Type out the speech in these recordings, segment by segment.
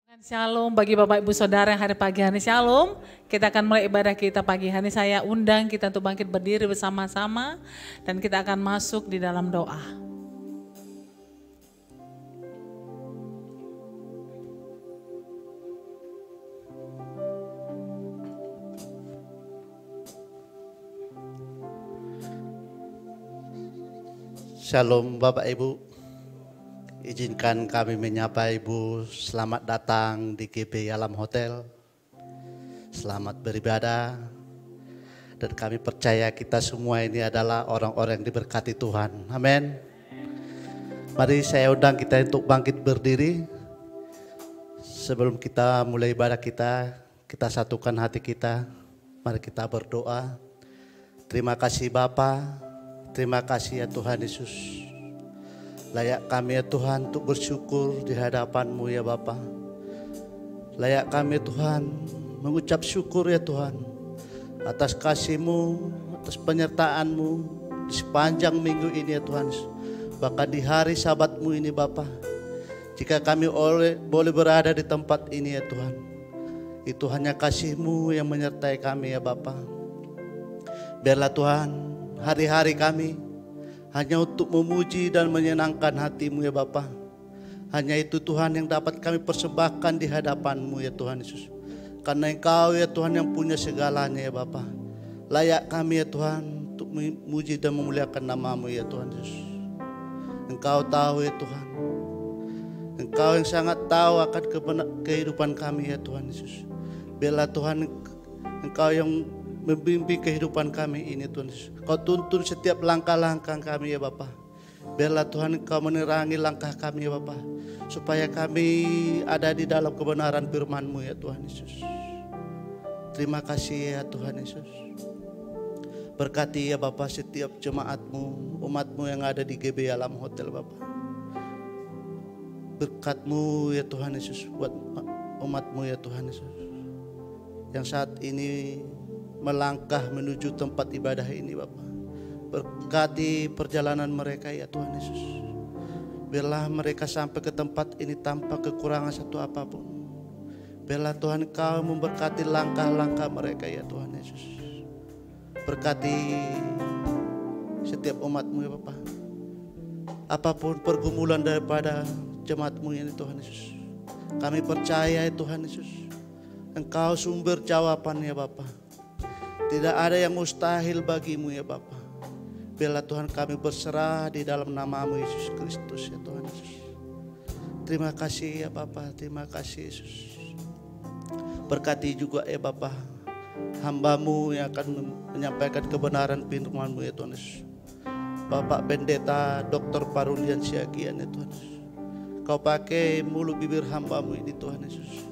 Shalom bagi Bapak Ibu Saudara yang hari pagi hari Shalom. Kita akan mulai ibadah kita pagi hari. Saya undang kita untuk bangkit berdiri bersama-sama dan kita akan masuk di dalam doa. Shalom Bapak Ibu. Izinkan kami menyapa Ibu, selamat datang di GB Alam Hotel. Selamat beribadah. Dan kami percaya kita semua ini adalah orang-orang yang diberkati Tuhan. Amin. Mari saya undang kita untuk bangkit berdiri. Sebelum kita mulai ibadah kita satukan hati kita. Mari kita berdoa. Terima kasih Bapa, terima kasih ya Tuhan Yesus. Layak kami ya Tuhan untuk bersyukur di hadapan-Mu ya Bapa. Layak kami ya Tuhan mengucap syukur ya Tuhan atas kasih-Mu, atas penyertaan-Mu di sepanjang minggu ini ya Tuhan. Bahkan di hari Sabat-Mu ini Bapa. Jika kami boleh berada di tempat ini ya Tuhan, itu hanya kasih-Mu yang menyertai kami ya Bapa. Biarlah Tuhan hari-hari kami hanya untuk memuji dan menyenangkan hati-Mu ya Bapa. Hanya itu Tuhan yang dapat kami persembahkan di hadapan-Mu ya Tuhan Yesus. Karena Engkau ya Tuhan yang punya segalanya ya Bapa. Layak kami ya Tuhan untuk memuji dan memuliakan nama-Mu ya Tuhan Yesus. Engkau tahu ya Tuhan. Engkau yang sangat tahu akan kehidupan kami ya Tuhan Yesus. Biarlah Tuhan Engkau yang membimbing kehidupan kami ini Tuhan Yesus. Kau tuntun setiap langkah-langkah kami ya Bapa. Biarlah Tuhan Engkau menerangi langkah kami ya Bapa. Supaya kami ada di dalam kebenaran firman-Mu ya Tuhan Yesus. Terima kasih ya Tuhan Yesus. Berkati ya Bapa setiap jemaat-Mu, umat-Mu yang ada di GB Alam Hotel Bapa. Berkat-Mu ya Tuhan Yesus buat umat-Mu ya Tuhan Yesus. Yang saat ini melangkah menuju tempat ibadah ini Bapa. Berkati perjalanan mereka ya Tuhan Yesus. Biarlah mereka sampai ke tempat ini tanpa kekurangan satu apapun. Biarlah Tuhan Kau memberkati langkah-langkah mereka ya Tuhan Yesus. Berkati setiap umat-Mu ya Bapa. Apapun pergumulan daripada jemaat-Mu ini Tuhan Yesus, kami percaya ya Tuhan Yesus, Engkau sumber jawaban ya Bapa. Tidak ada yang mustahil bagi-Mu ya Bapa. Biarlah Tuhan kami berserah di dalam nama-Mu Yesus Kristus ya Tuhan Yesus. Terima kasih ya Bapa, terima kasih Yesus. Berkati juga ya Bapa hamba-Mu yang akan menyampaikan kebenaran firman-Mu ya Tuhan Yesus. Bapak Pendeta Dr. Parulian Siagian ya Tuhan Yesus. Kau pakai mulut bibir hamba-Mu ini Tuhan Yesus.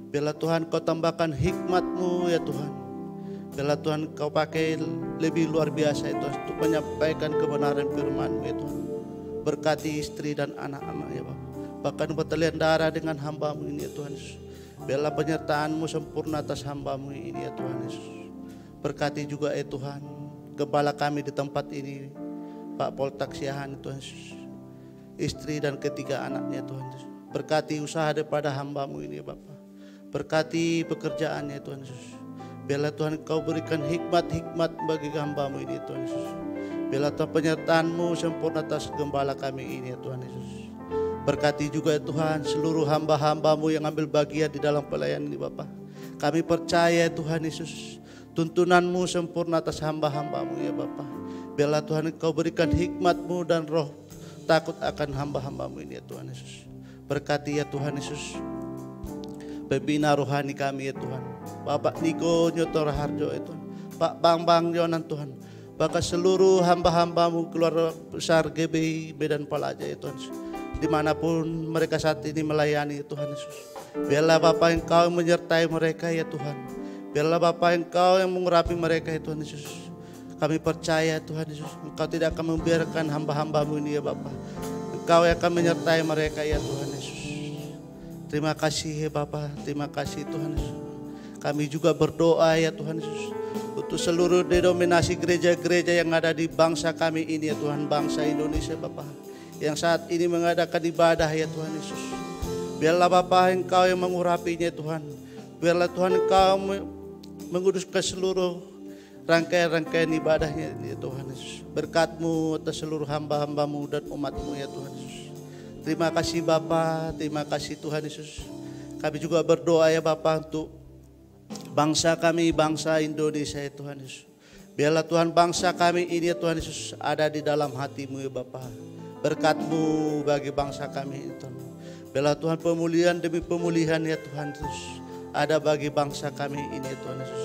Biarlah Tuhan Kau tambahkan hikmat-Mu ya Tuhan. Biarlah Tuhan Kau pakai lebih luar biasa itu untuk menyampaikan kebenaran firman-Mu ya Tuhan. Berkati istri dan anak-anak ya Bapak. Bahkan pertalian darah dengan hamba-Mu ini ya Tuhan Yesus. Biarlah penyertaan-Mu sempurna atas hamba-Mu ini ya Tuhan Yesus. Berkati juga ya Tuhan gembala kami di tempat ini, Pak Poltak Siahan Tuhan Yesus. Istri dan ketiga anaknya Tuhan Yesus. Berkati usaha daripada hamba-Mu ini ya Bapak. Berkati pekerjaannya Tuhan Yesus. Biarlah Tuhan Kau berikan hikmat-hikmat bagi hamba-Mu ini Tuhan Yesus. Biarlah Tuhan penyertaan-Mu sempurna atas gembala kami ini ya Tuhan Yesus. Berkati juga ya Tuhan seluruh hamba-hamba-Mu yang ambil bagian di dalam pelayanan ini Bapa. Kami percaya ya Tuhan Yesus, tuntunan-Mu sempurna atas hamba-hamba-Mu ya Bapa. Biarlah Tuhan Kau berikan hikmat-Mu dan roh takut akan hamba-hamba-Mu ini ya Tuhan Yesus. Berkati ya Tuhan Yesus pembina rohani kami ya Tuhan. Bapak Niko Nyotor Harjo ya Tuhan. Pak Bang Yonan Tuhan. Bahkan seluruh hamba-hamba-Mu keluarga besar GB Medan Palaja ya Tuhan. Dimanapun mereka saat ini melayani ya Tuhan Yesus. Biarlah Bapak Engkau yang menyertai mereka ya Tuhan. Biarlah Bapak Engkau yang mengurapi mereka ya Tuhan Yesus. Kami percaya Tuhan Yesus, Engkau tidak akan membiarkan hamba-hamba-Mu ini ya Bapak. Engkau yang akan menyertai mereka ya Tuhan Yesus. Terima kasih ya Bapa, terima kasih Tuhan Yesus. Kami juga berdoa ya Tuhan Yesus untuk seluruh denominasi gereja-gereja yang ada di bangsa kami ini ya Tuhan, bangsa Indonesia Bapa, yang saat ini mengadakan ibadah ya Tuhan Yesus. Biarlah Bapa Engkau yang mengurapinya Tuhan. Biarlah Tuhan Engkau menguduskan seluruh rangkaian-rangkaian ibadahnya ya Tuhan Yesus. Berkat-Mu atas seluruh hamba-hamba-Mu dan umat-Mu ya Tuhan Yesus. Terima kasih Bapa, terima kasih Tuhan Yesus. Kami juga berdoa ya Bapa untuk bangsa kami, bangsa Indonesia ya Tuhan Yesus. Biarlah Tuhan bangsa kami ini ya Tuhan Yesus ada di dalam hati-Mu ya Bapa. Berkat-Mu bagi bangsa kami ini Tuhan. Biarlah Tuhan pemulihan demi pemulihan ya Tuhan Yesus ada bagi bangsa kami ini ya Tuhan Yesus.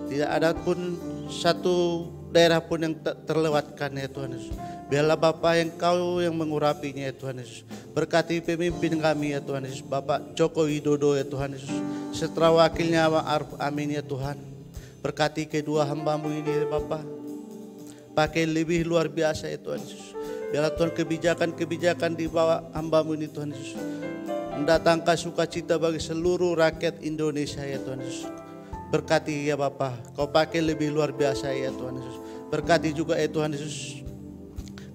Tidak ada pun satu daerah pun yang terlewatkan ya Tuhan Yesus. Biarlah Bapa Engkau yang mengurapinya ya Tuhan Yesus. Berkati pemimpin kami ya Tuhan Yesus. Bapak Joko Widodo ya Tuhan Yesus. Serta wakilnya Ma'ruf Amin ya Tuhan. Berkati kedua hamba-Mu ini ya Bapa. Pakai lebih luar biasa ya Tuhan Yesus. Biarlah Tuhan kebijakan-kebijakan di bawah hamba-Mu ini Tuhan Yesus. Mendatangkan sukacita bagi seluruh rakyat Indonesia ya Tuhan Yesus. Berkati ya Bapa. Kau pakai lebih luar biasa ya Tuhan Yesus. Berkati juga ya Tuhan Yesus.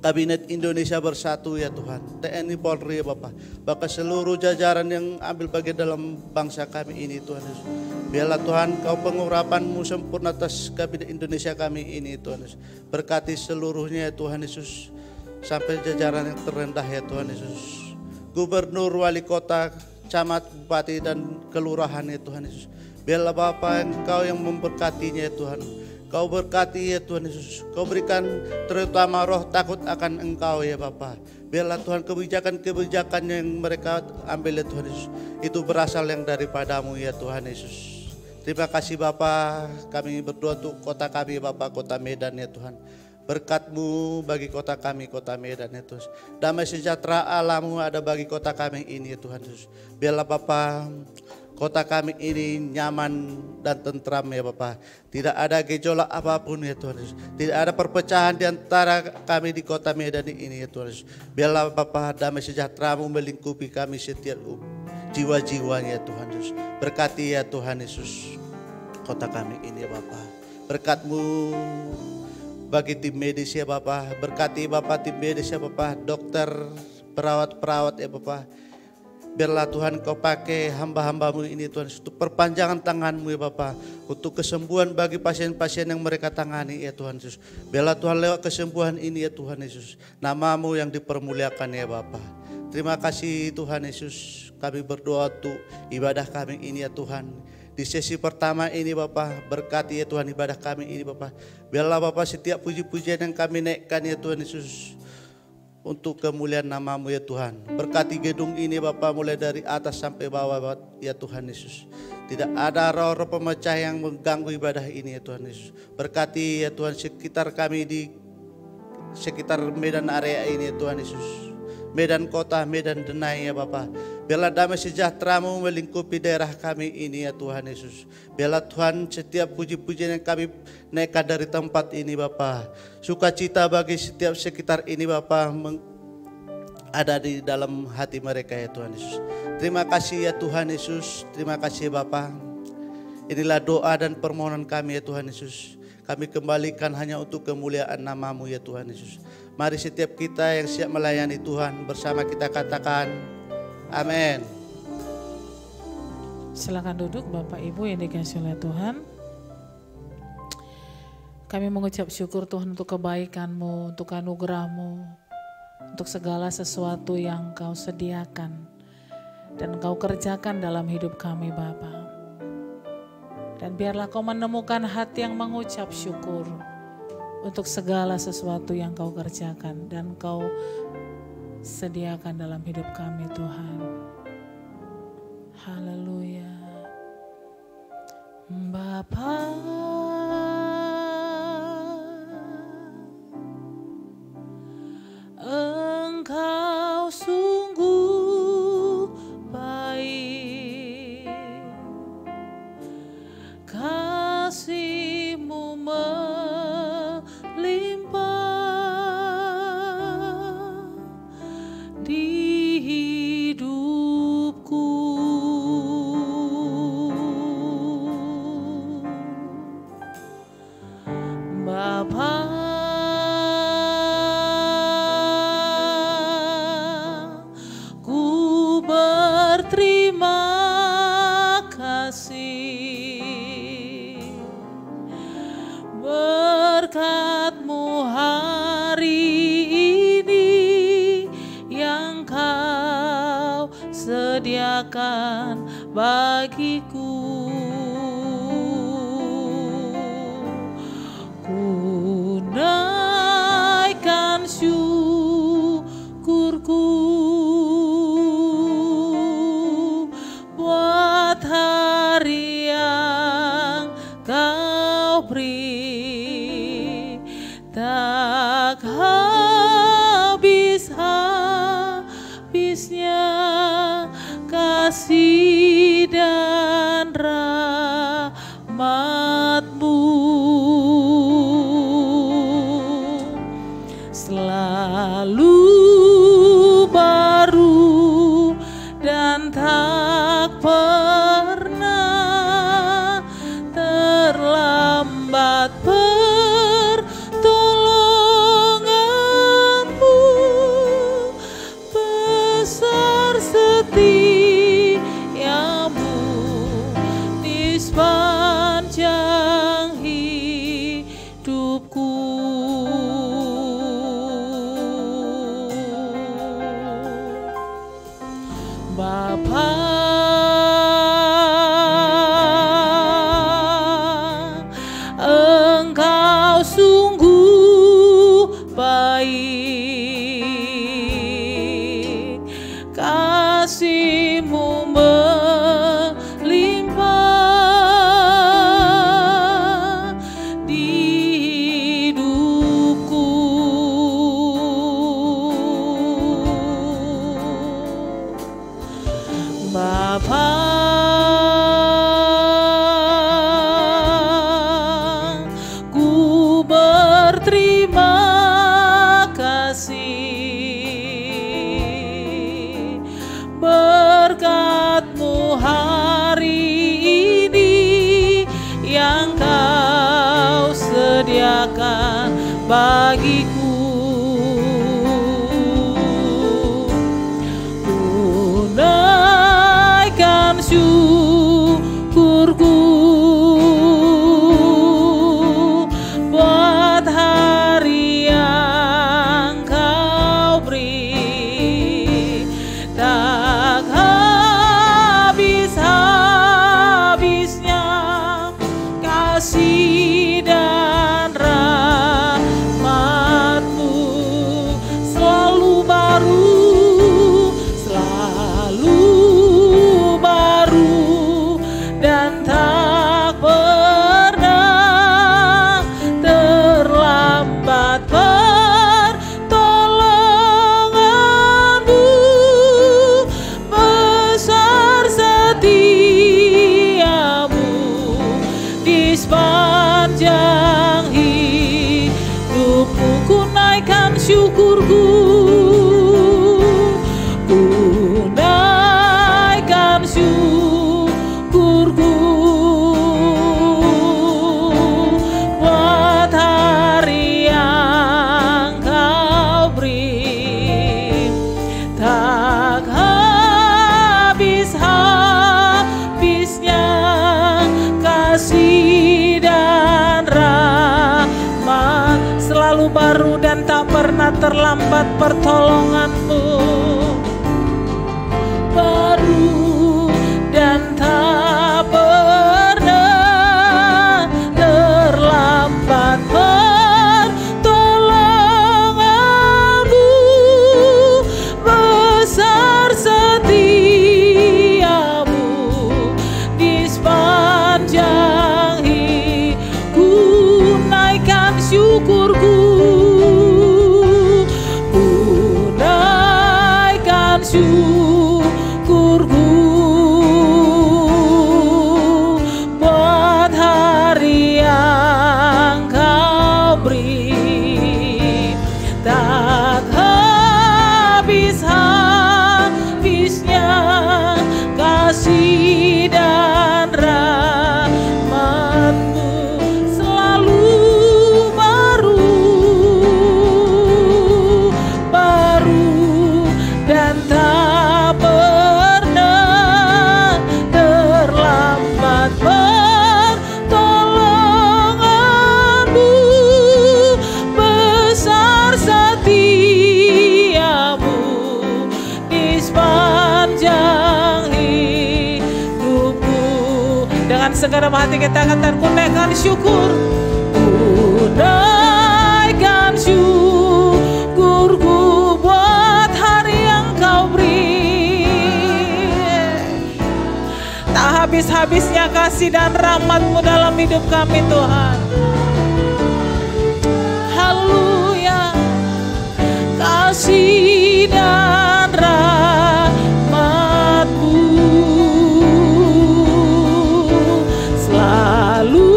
Kabinet Indonesia Bersatu ya Tuhan, TNI Polri ya Bapak, bahkan seluruh jajaran yang ambil bagian dalam bangsa kami ini Tuhan Yesus. Biarlah Tuhan Kau pengurapan-Mu sempurna atas Kabinet Indonesia kami ini Tuhan Yesus. Berkati seluruhnya ya Tuhan Yesus, sampai jajaran yang terendah ya Tuhan Yesus. Gubernur, wali kota, camat, bupati dan kelurahan ya Tuhan Yesus. Biarlah Bapa Engkau yang memberkatinya ya Tuhan. Kau berkati ya Tuhan Yesus. Kau berikan terutama roh takut akan Engkau ya Bapa. Biarlah Tuhan kebijakan-kebijakan yang mereka ambil ya Tuhan Yesus, itu berasal yang daripada-Mu ya Tuhan Yesus. Terima kasih Bapa. Kami berdoa untuk kota kami Bapa, kota Medan ya Tuhan. Berkat-Mu bagi kota kami, kota Medan ya Tuhan. Damai sejahtera Allah-Mu ada bagi kota kami ini ya Tuhan Yesus. Biarlah Bapa kota kami ini nyaman dan tentram ya Bapa. Tidak ada gejolak apapun ya Tuhan Yesus. Tidak ada perpecahan di antara kami di kota Medan ini ya Tuhan Yesus. Biarlah Bapa damai sejahtera-Mu melingkupi kami setiap jiwa-jiwanya ya Tuhan Yesus. Berkati ya Tuhan Yesus kota kami ini ya Bapa. Berkat-Mu bagi tim medis ya Bapa. Berkati Bapa tim medis ya Bapa. Dokter, perawat-perawat ya Bapa. Biarlah Tuhan Kau pakai hamba-hamba-Mu ini Tuhan untuk perpanjangan tangan-Mu ya Bapa, untuk kesembuhan bagi pasien-pasien yang mereka tangani ya Tuhan Yesus. Biarlah Tuhan lewat kesembuhan ini ya Tuhan Yesus, nama-Mu yang dipermuliakan ya Bapa. Terima kasih Tuhan Yesus. Kami berdoa untuk ibadah kami ini ya Tuhan. Di sesi pertama ini Bapa, berkati ya Tuhan ibadah kami ini Bapa. Biarlah Bapa setiap puji-pujian yang kami naikkan ya Tuhan Yesus, untuk kemuliaan nama-Mu ya Tuhan. Berkati gedung ini Bapa mulai dari atas sampai bawah ya Tuhan Yesus. Tidak ada roh-roh pemecah yang mengganggu ibadah ini ya Tuhan Yesus. Berkati ya Tuhan sekitar kami di sekitar Medan area ini ya Tuhan Yesus. Medan kota, Medan Denai ya Bapa. Biarlah damai sejahtera-Mu melingkupi daerah kami ini ya Tuhan Yesus. Biarlah Tuhan setiap puji-pujian yang kami naikkan dari tempat ini Bapa, sukacita bagi setiap sekitar ini Bapa ada di dalam hati mereka ya Tuhan Yesus. Terima kasih ya Tuhan Yesus. Terima kasih Bapa. Inilah doa dan permohonan kami ya Tuhan Yesus. Kami kembalikan hanya untuk kemuliaan nama-Mu ya Tuhan Yesus. Mari setiap kita yang siap melayani Tuhan bersama kita katakan amin. Silakan duduk Bapak Ibu yang dikasihi oleh Tuhan. Kami mengucap syukur Tuhan untuk kebaikan-Mu, untuk anugerah-Mu, untuk segala sesuatu yang Kau sediakan dan Kau kerjakan dalam hidup kami Bapa. Dan biarlah Kau menemukan hati yang mengucap syukur untuk segala sesuatu yang Kau kerjakan dan Kau sediakan dalam hidup kami Tuhan. Haleluya. Bapa, Engkau sungguh baik, kasih-Mu melimpah di hidupku. berkat-Mu hari ini yang Kau sediakan bagiku. Ku naikkan syukurku buat hari yang Kau beri, tak habis-habisnya kasih dan rahmat-Mu. Selalu baru dan tak pernah terlambat pertolongan-Mu. Besar setiamu di sepanjang hidupku. Bapa, Engkau sungguh baik, kasih-Mu melimpah di hidupku. Bapa, ku berterima kasih berkat-Mu hari ini yang Kau sediakan bagiku. Syukurku buat hari yang Kau beri, tak habis-habisnya kasih dan rahmat-Mu. Selalu baru, dan tak pernah terlambat pertolongan-Mu. Besar setiamu di sepanjang hidupku. Ku naikkan syukurku, ku naikkan syukurku buat hari yang Kau beri, tak habis-habisnya kasih dan rahmat. Selalu baru dan tak pernah terlambat pertolongan-Mu. Baru dan tak pernah terlambat pertolongan-Mu. Besar setiamu di sepanjang hidupku. Naikkan syukurku, ku naikkan syukurku buat hari yang Kau beri, tak habis-habisnya kasih dan rahmat-Mu. Selalu baru dalam hati kita katakan, ku naikkan syukur, ku naikkan syukurku buat hari yang kau beri. Tak habis-habisnya kasih dan rahmat-Mu dalam hidup kami Tuhan. Haleluya. Kasih dan rahmat-Mu selalu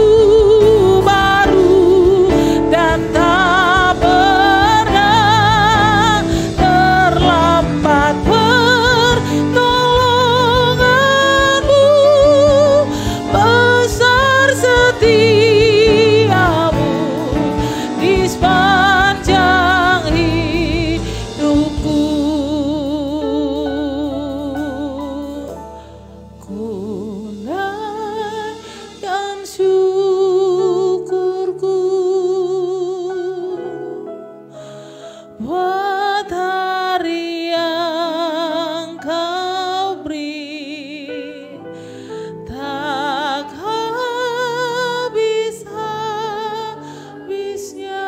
baru dan tak pernah terlambat. Pertolongan-Mu besar, setia-Mu di sepanjang hidupku. Ku naikkan syukurku buat hari yang kau beri. Tak habis-habisnya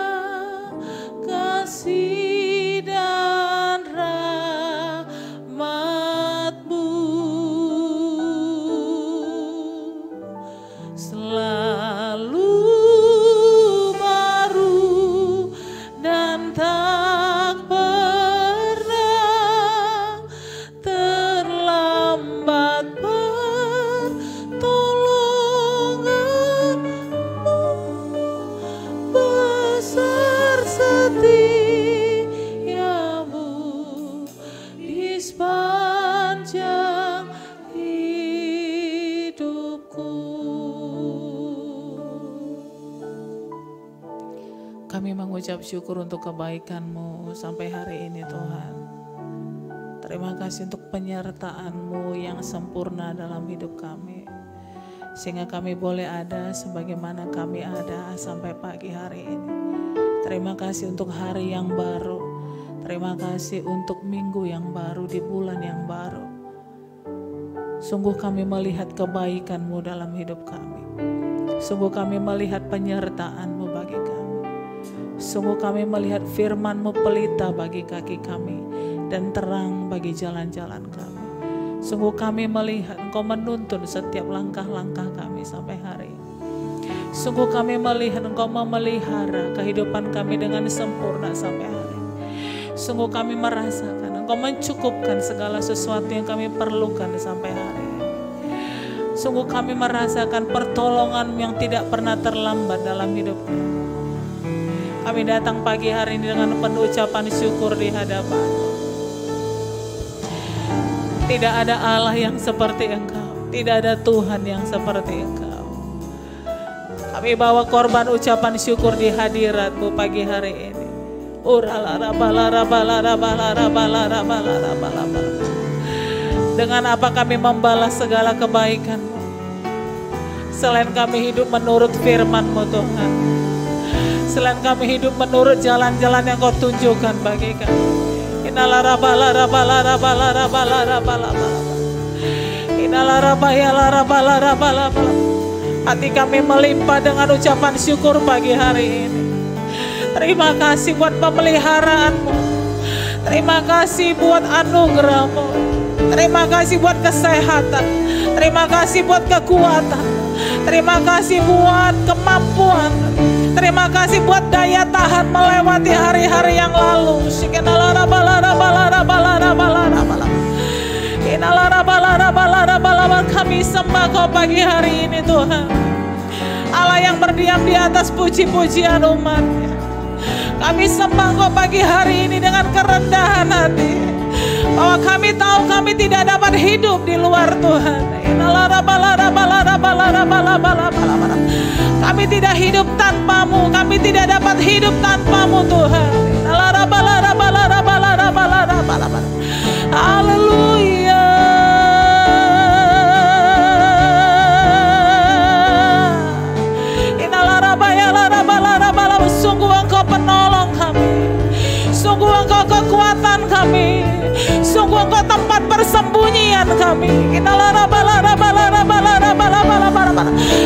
kasih dan rahmat-Mu selalu baru dan tak pernah terlambat. Pertolongan-Mu besar, setia-Mu di sepanjang hidupku. Kami mengucap syukur untuk kebaikan-Mu sampai hari ini Tuhan. Terima kasih untuk penyertaan-Mu yang sempurna dalam hidup kami, sehingga kami boleh ada sebagaimana kami ada sampai pagi hari ini. Terima kasih untuk hari yang baru. Terima kasih untuk minggu yang baru di bulan yang baru. Sungguh kami melihat kebaikan-Mu dalam hidup kami. Sungguh kami melihat penyertaan-Mu bagi kami. Sungguh kami melihat firman-Mu pelita bagi kaki kami dan terang bagi jalan-jalan kami. Sungguh kami melihat Engkau menuntun setiap langkah-langkah kami sampai hari ini. Sungguh kami melihat Engkau memelihara kehidupan kami dengan sempurna sampai hari ini. Sungguh kami merasakan Engkau mencukupkan segala sesuatu yang kami perlukan sampai hari ini. Sungguh kami merasakan pertolongan yang tidak pernah terlambat dalam hidup kami. Kami datang pagi hari ini dengan penuh ucapan syukur di hadapan. Tidak ada Allah yang seperti Engkau, tidak ada Tuhan yang seperti Engkau. Kami bawa korban ucapan syukur di hadirat-Mu pagi hari ini. Dengan apa kami membalas segala kebaikan-Mu, selain kami hidup menurut firman-Mu Tuhan, selain kami hidup menurut jalan-jalan yang Kau tunjukkan bagi kami. Hati kami melimpah dengan ucapan syukur pagi hari ini. Terima kasih buat pemeliharaan-Mu. Terima kasih buat anugerah-Mu. Terima kasih buat kesehatan. Terima kasih buat kekuatan. Terima kasih buat kemampuan. Terima kasih buat daya tahan melewati hari-hari yang lalu. Kami sembah Kau pagi hari ini Tuhan, Allah yang berdiam di atas puji-pujian umat-Nya. Kami sembah Kau pagi hari ini dengan kerendahan hati, bahwa kami tahu kami tidak dapat hidup di luar Tuhan. Kami tidak hidup tanpa-Mu, kami tidak dapat hidup tanpa-Mu Tuhan. Haleluya. Sungguh Engkau penolong kami, sungguh Engkau kekuatan kami, sungguh Engkau tempat persembunyian kami.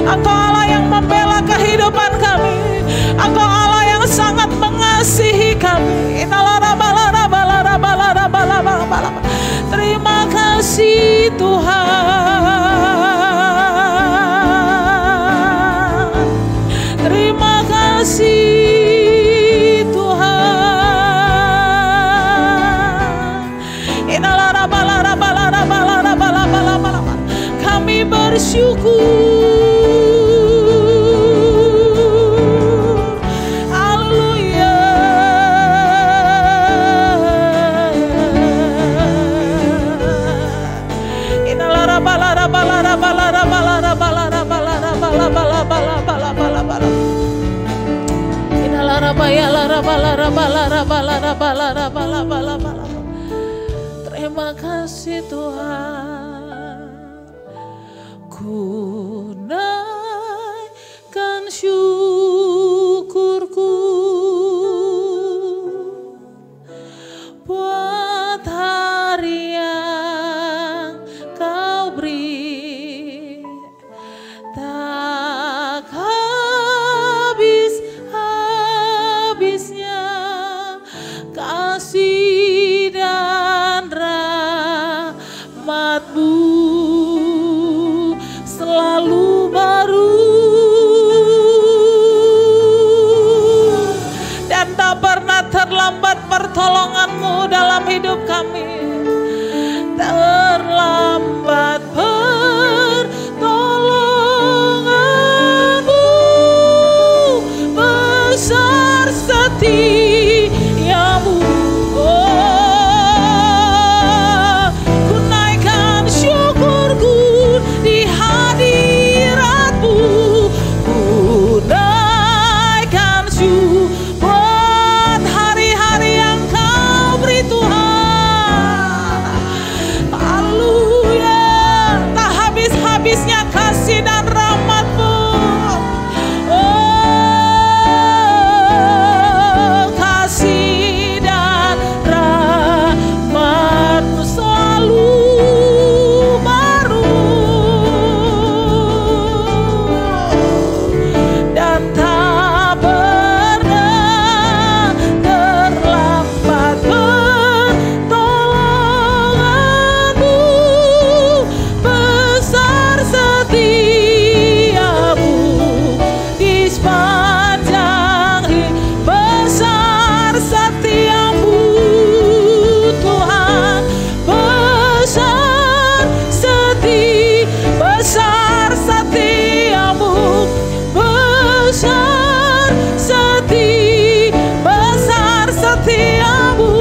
Engkau Allah yang membela kehidupan kami. Engkau Allah yang sangat mengasihi kami. Terima kasih Tuhan. Terima kasih Tuhan. Kami bersyukur. Terima kasih Tuhan. Ku naikkan syukurku buat hari yang kau beri. Tak habis-habisnya kasih dan rahmat-Mu selalu baru, dan tak pernah terlambat pertolongan-Mu dalam hidup kami. Terlambat pertolongan-Mu, besar setia-Mu. Ku naikkan syukurku di hadirat-Mu. Ku naikkan syukur buat hari-hari yang Kau beri Tuhan. Haleluya. Tak habis-habisnya kasih dan rahmat-Mu. Oh, kasih dan rahmat-Mu selalu baru, dan tak pernah terlambat pertolongan-Mu. Besar setia-Mu di sepanjang hidup. Besar setia-Mu Tuhan. Besar setiamu. Besar setiamu.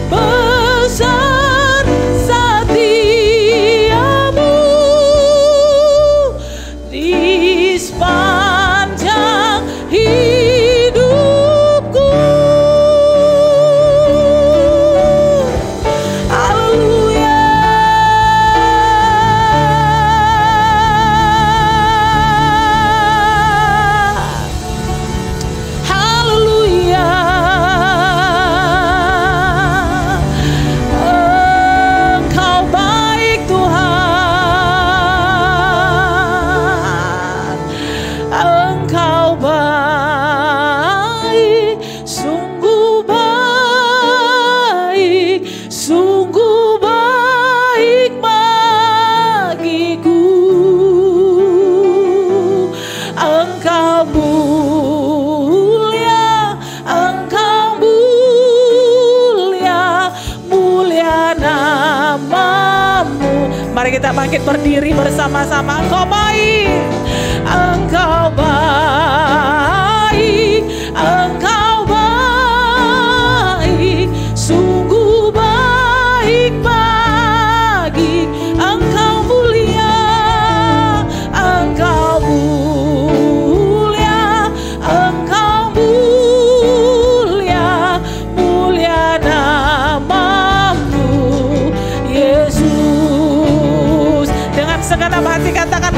Besar setiamu di sepanjang hidupku. Haleluya. Haleluya. Engkau baik Tuhan. Engkau baik, sungguh baik, sungguh baik bagiku. Engkau mulia, Engkau mulia, mulia nama-Mu. Mari kita bangkit berdiri bersama-sama. Engkau baik, Engkau baik, Engkau baik, sungguh baik bagi. Engkau mulia, Engkau mulia, Engkau mulia, mulia nama-Mu Yesus. Dengan segenap hati katakan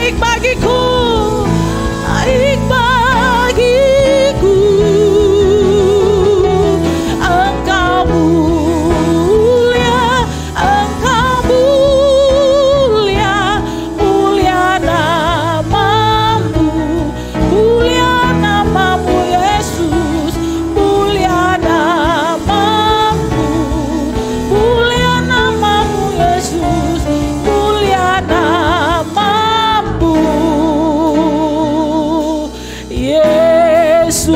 baik bagiku, baik bagiku. Engkau mulia, Engkau mulia, mulia namamu, mulia namamu Yesus, mulia namamu, mulia namamu Yesus, mulia namamu Yesus.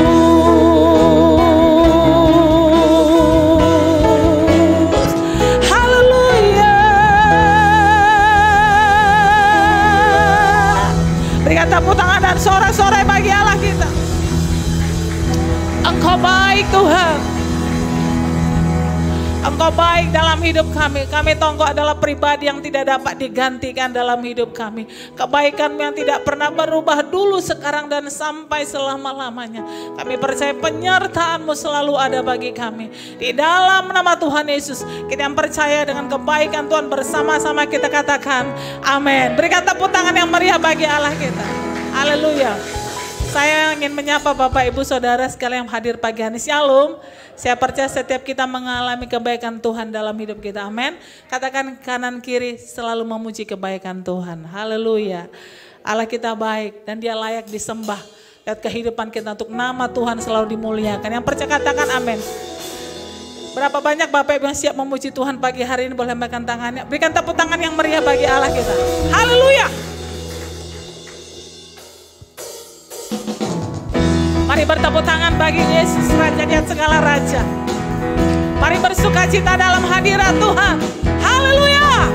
Haleluya. Berikan tepuk tangan dan sorak-sorai bagi Allah kita. Engkau baik Tuhan. Engkau baik dalam hidup kami. Kami tahu Engkau adalah pribadi yang tidak dapat digantikan dalam hidup kami. Kebaikan-Mu yang tidak pernah berubah dulu, sekarang, dan sampai selama-lamanya. Kami percaya penyertaan-Mu selalu ada bagi kami. Di dalam nama Tuhan Yesus, kita yang percaya dengan kebaikan Tuhan, bersama-sama kita katakan amin. Berikan tepuk tangan yang meriah bagi Allah kita. Haleluya. Saya ingin menyapa Bapak Ibu Saudara sekalian yang hadir pagi hari. Shalom. Saya percaya setiap kita mengalami kebaikan Tuhan dalam hidup kita. Amin. Katakan kanan kiri selalu memuji kebaikan Tuhan. Haleluya. Allah kita baik dan Dia layak disembah. Lihat kehidupan kita untuk nama Tuhan selalu dimuliakan. Yang percaya katakan amin. Berapa banyak Bapak Ibu yang siap memuji Tuhan pagi hari ini, boleh lambaikan tangannya. Berikan tepuk tangan yang meriah bagi Allah kita. Haleluya. Mari bertepuk tangan bagi Yesus, Raja di atas segala raja. Mari bersuka cita dalam hadirat Tuhan. Haleluya.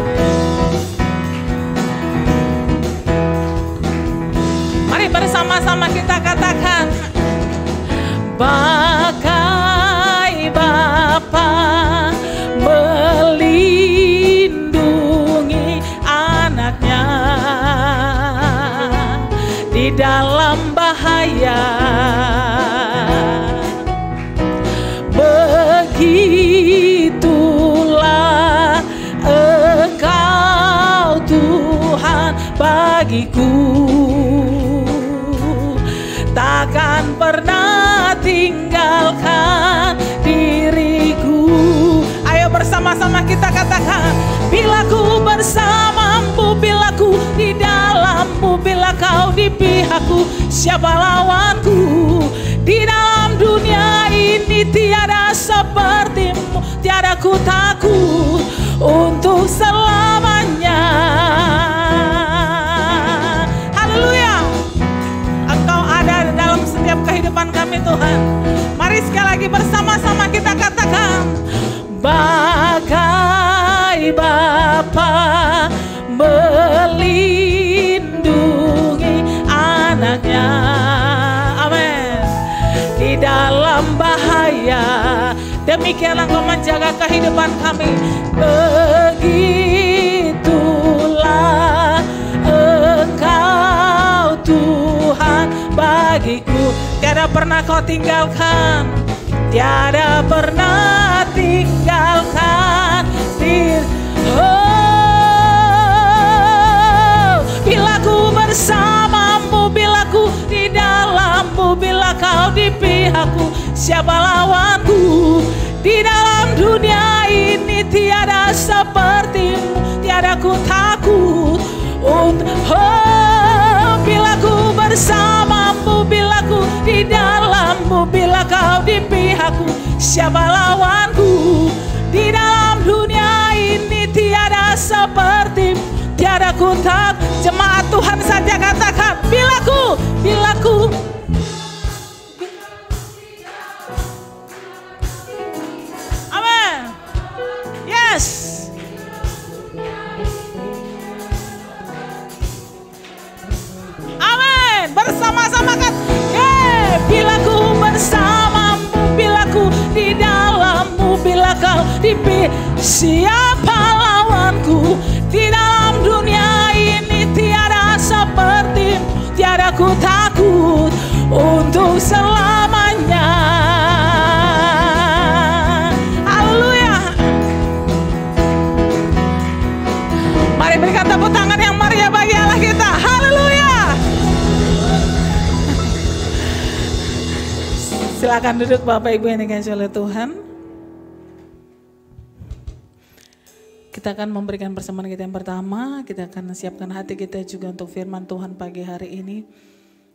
Mari bersama-sama kita katakan, bagai Bapa melindungi anaknya di dalam bahaya, begitulah Engkau Tuhan bagiku. Takkan pernah tinggalkan diriku. Ayo bersama-sama kita katakan, bila ku bersamamu, bila ku di dalammu, bila kau di pihakku, siapa lawanku? Di dalam dunia ini tiada sepertimu, tiada ku takut untuk selamanya. Haleluya. Engkau ada dalam setiap kehidupan kami Tuhan. Mari sekali lagi bersama-sama kita katakan, bagai Bapa melindungi anaknya, amin, di dalam bahaya, demikianlah Engkau menjaga kehidupan kami. Begitulah Engkau Tuhan bagiku. Tiada pernah Kau tinggalkan, tiada pernah tinggalkan bila ku bersamamu, bila ku di dalammu, bila Kau di pihakku, siapa lawanku? Di dalam dunia ini tiada sepertimu, tiada ku takut bila ku bersamamu, bila ku di dalammu, bila Kau di pihakku, siapa lawanku? Di dalam dunia ini tiada sepertimu, tiada ku tak. Jemaat Tuhan saja katakan, bila ku amin. Yes. Amin. Bersama-sama kan, bila ku bersamamu, bila ku di dalammu, bila Kau di siapa lawanku? Di dalam dunia ini tiada sepertimu, tiada ku takut untuk selamanya. Haleluya. Mari berikan tepuk tangan yang meriah bagi Allah kita. Haleluya. Silakan duduk Bapak Ibu yang dikasihi oleh Tuhan. Kita akan memberikan persembahan kita yang pertama. Kita akan siapkan hati kita juga untuk firman Tuhan pagi hari ini.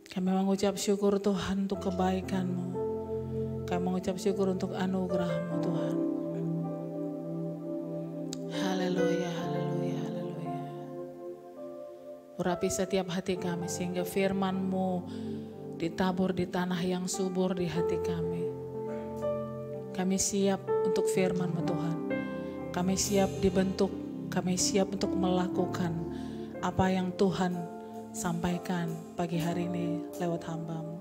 Kami mengucap syukur Tuhan untuk kebaikan-Mu. Kami mengucap syukur untuk anugerah-Mu Tuhan. Haleluya, haleluya, haleluya. Urapi setiap hati kami sehingga firman-Mu ditabur di tanah yang subur di hati kami. Kami siap untuk firman-Mu Tuhan. Kami siap dibentuk, kami siap untuk melakukan apa yang Tuhan sampaikan pagi hari ini lewat hamba-Mu.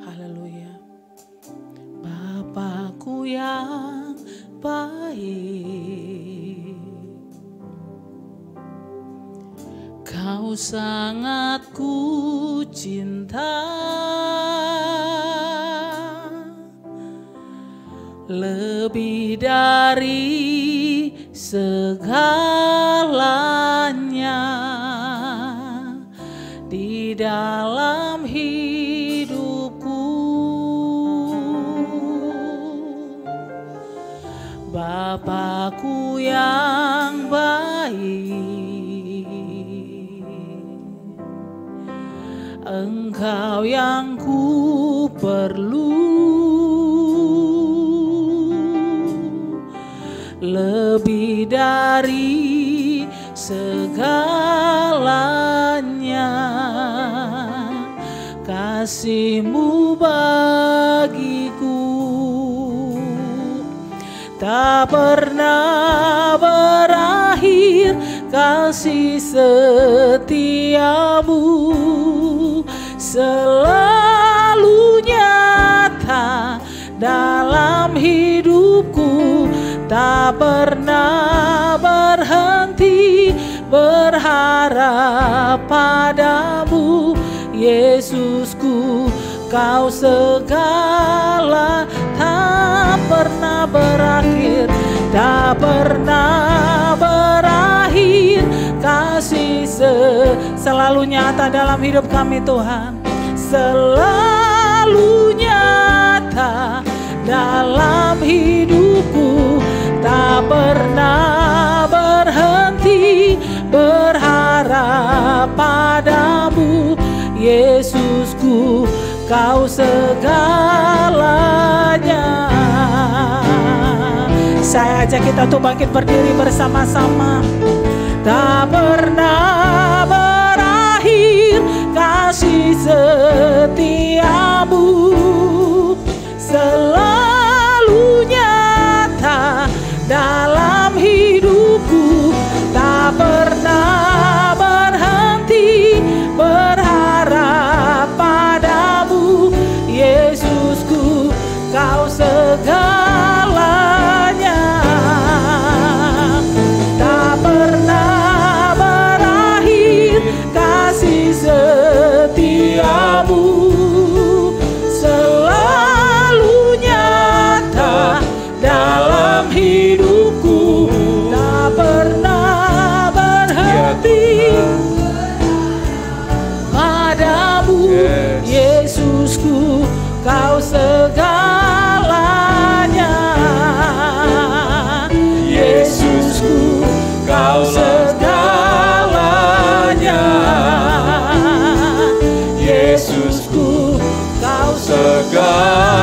Haleluya. Bapakku yang baik, Kau sangat ku cinta, lebih dari segalanya di dalam hidupku. Bapakku yang baik, Engkau yang ku perlu, lebih dari segalanya. Kasih-Mu bagiku tak pernah berakhir, kasih setia-Mu selalu nyata dalam hidupku. Tak pernah berhenti berharap padamu, Yesusku, Kau segala, tak pernah berakhir, tak pernah berakhir, kasih selalu nyata dalam hidup kami Tuhan, selalu nyata dalam hidupku. Tak pernah berhenti berharap padamu, Yesusku, Kau segalanya. Saya ajak kita untuk bangkit berdiri bersama-sama. Tak pernah berakhir kasih setia-Mu, selalu nyata dalam hidupku. Tak pernah berhenti berharap padamu, Yesusku, Kau segalanya. Tak pernah berakhir kasih setia-Mu, selalu nyata dalam hidupku. Tak pernah berhenti padamu, Yesusku, Kau segalanya. Yesusku, Kau segalanya. Yesusku, Kau segalanya.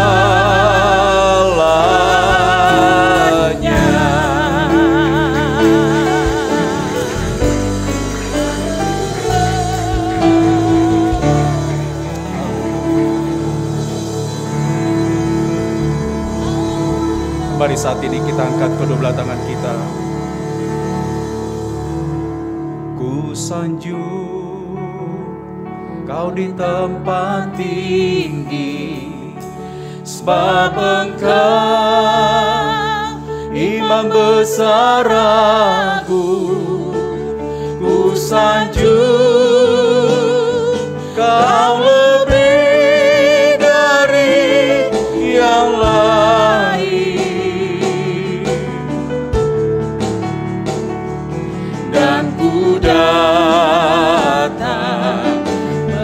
Mari saat ini kita angkat kedua belah tangan kita. Ku sanjung Kau di tempat tinggi, sebab Engkau Imam besar agung. Ku sanjung Kau lebih dari yang lain, dan ku datang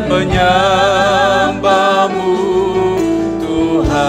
menyembah-Mu Tuhan.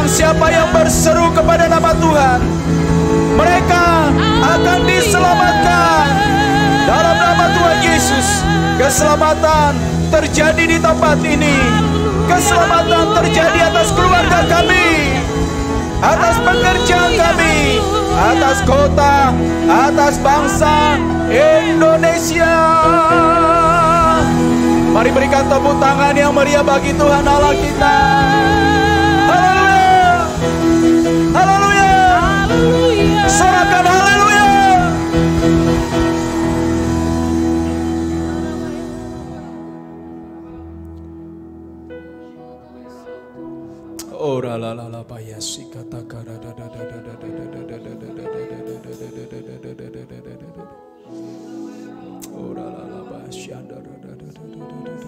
Barang siapa yang berseru kepada nama Tuhan, mereka akan diselamatkan. Dalam nama Tuhan Yesus, keselamatan terjadi di tempat ini. Keselamatan terjadi atas keluarga kami, atas pekerjaan kami, atas kota, atas bangsa Indonesia. Mari berikan tepuk tangan yang meriah bagi Tuhan Allah kita. Haleluya. Haleluya. Sorakan haleluya. Ora la la la bayasi kata kara da da da da da da da da da da da da. Ora la la basyanda da da da da da da da.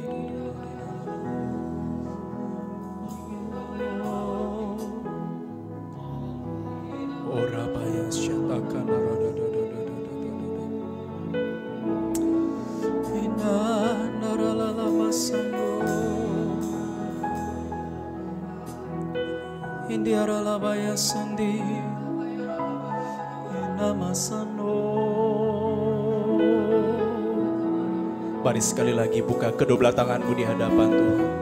Ora bayasyata kana da da da da da da da. Ina nara la la masando. Indiara la baya sandi inamasano. Mari sekali lagi buka kedua belah tanganmu di hadapan Tuhan.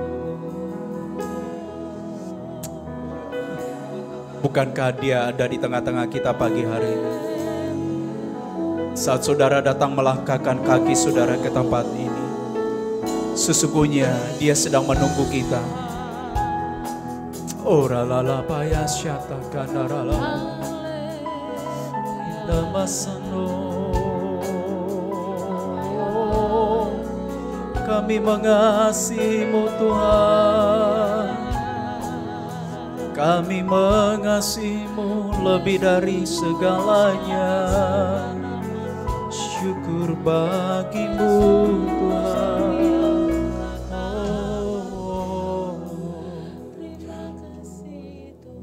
Bukankah Dia ada di tengah-tengah kita pagi hari ini? Saat saudara datang melangkahkan kaki saudara ke tempat ini, sesungguhnya Dia sedang menunggu kita. Ora la la paya syata kanarala indamasano. Kami mengasihi-Mu Tuhan. Kami mengasihi-Mu lebih dari segalanya. Syukur bagi-Mu Tuhan.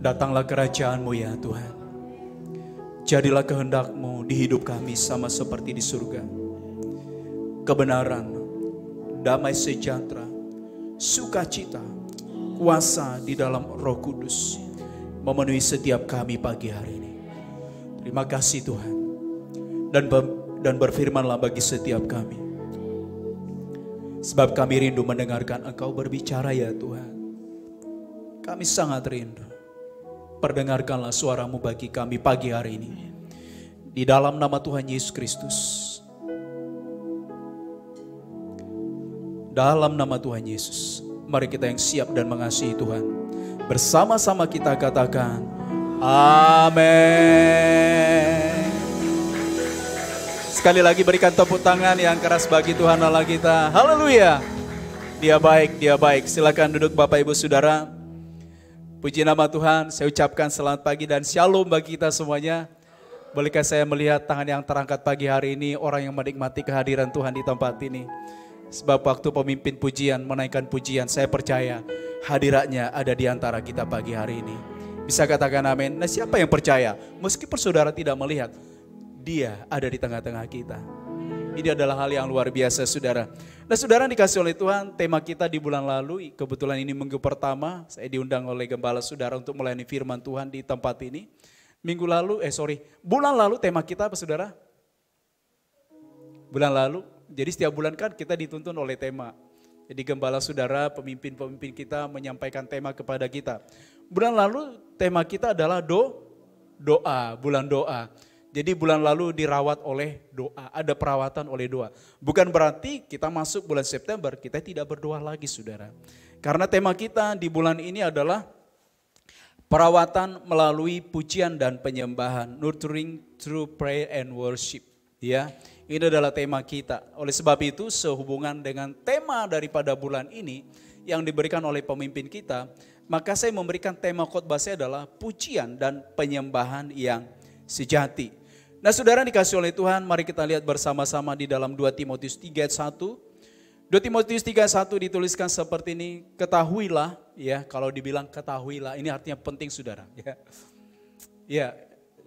Datanglah kerajaan-Mu ya Tuhan. Jadilah kehendak-Mu di hidup kami sama seperti di surga. Kebenaran, damai sejahtera, sukacita, kuasa di dalam Roh Kudus memenuhi setiap kami pagi hari ini. Terima kasih Tuhan. Dan berfirmanlah bagi setiap kami. Sebab kami rindu mendengarkan Engkau berbicara ya Tuhan. Kami sangat rindu. Perdengarkanlah suara-Mu bagi kami pagi hari ini. Di dalam nama Tuhan Yesus Kristus. Dalam nama Tuhan Yesus. Mari kita yang siap dan mengasihi Tuhan. Bersama-sama kita katakan, amin. Sekali lagi berikan tepuk tangan yang keras bagi Tuhan Allah kita. Haleluya. Dia baik, Dia baik. Silakan duduk Bapak Ibu Saudara. Puji nama Tuhan, saya ucapkan selamat pagi dan shalom bagi kita semuanya. Bolehkah saya melihat tangan yang terangkat pagi hari ini, orang yang menikmati kehadiran Tuhan di tempat ini. Sebab waktu pemimpin pujian menaikkan pujian, saya percaya hadiratnya ada di antara kita pagi hari ini. Bisa katakan amin. Nah, siapa yang percaya? Meskipun saudara tidak melihat, Dia ada di tengah-tengah kita. Ini adalah hal yang luar biasa saudara. Nah saudara dikasih oleh Tuhan, tema kita di bulan lalu, kebetulan ini minggu pertama, saya diundang oleh gembala saudara untuk melayani firman Tuhan di tempat ini. Bulan lalu tema kita apa saudara? Bulan lalu, jadi setiap bulan kan kita dituntun oleh tema. Jadi gembala saudara, pemimpin-pemimpin kita menyampaikan tema kepada kita. Bulan lalu tema kita adalah doa, bulan doa. Jadi bulan lalu dirawat oleh doa, ada perawatan oleh doa. Bukan berarti kita masuk bulan September, kita tidak berdoa lagi saudara. Karena tema kita di bulan ini adalah perawatan melalui pujian dan penyembahan, nurturing through prayer and worship. Ya, ini adalah tema kita. Oleh sebab itu sehubungan dengan tema daripada bulan ini yang diberikan oleh pemimpin kita, maka saya memberikan tema khotbah saya adalah pujian dan penyembahan yang sejati. Nah saudara dikasih oleh Tuhan, mari kita lihat bersama-sama di dalam 2 Timotius 3 ayat 1. 2 Timotius 3 ayat 1 dituliskan seperti ini, ketahuilah, ya kalau dibilang ketahuilah, ini artinya penting saudara. Ya,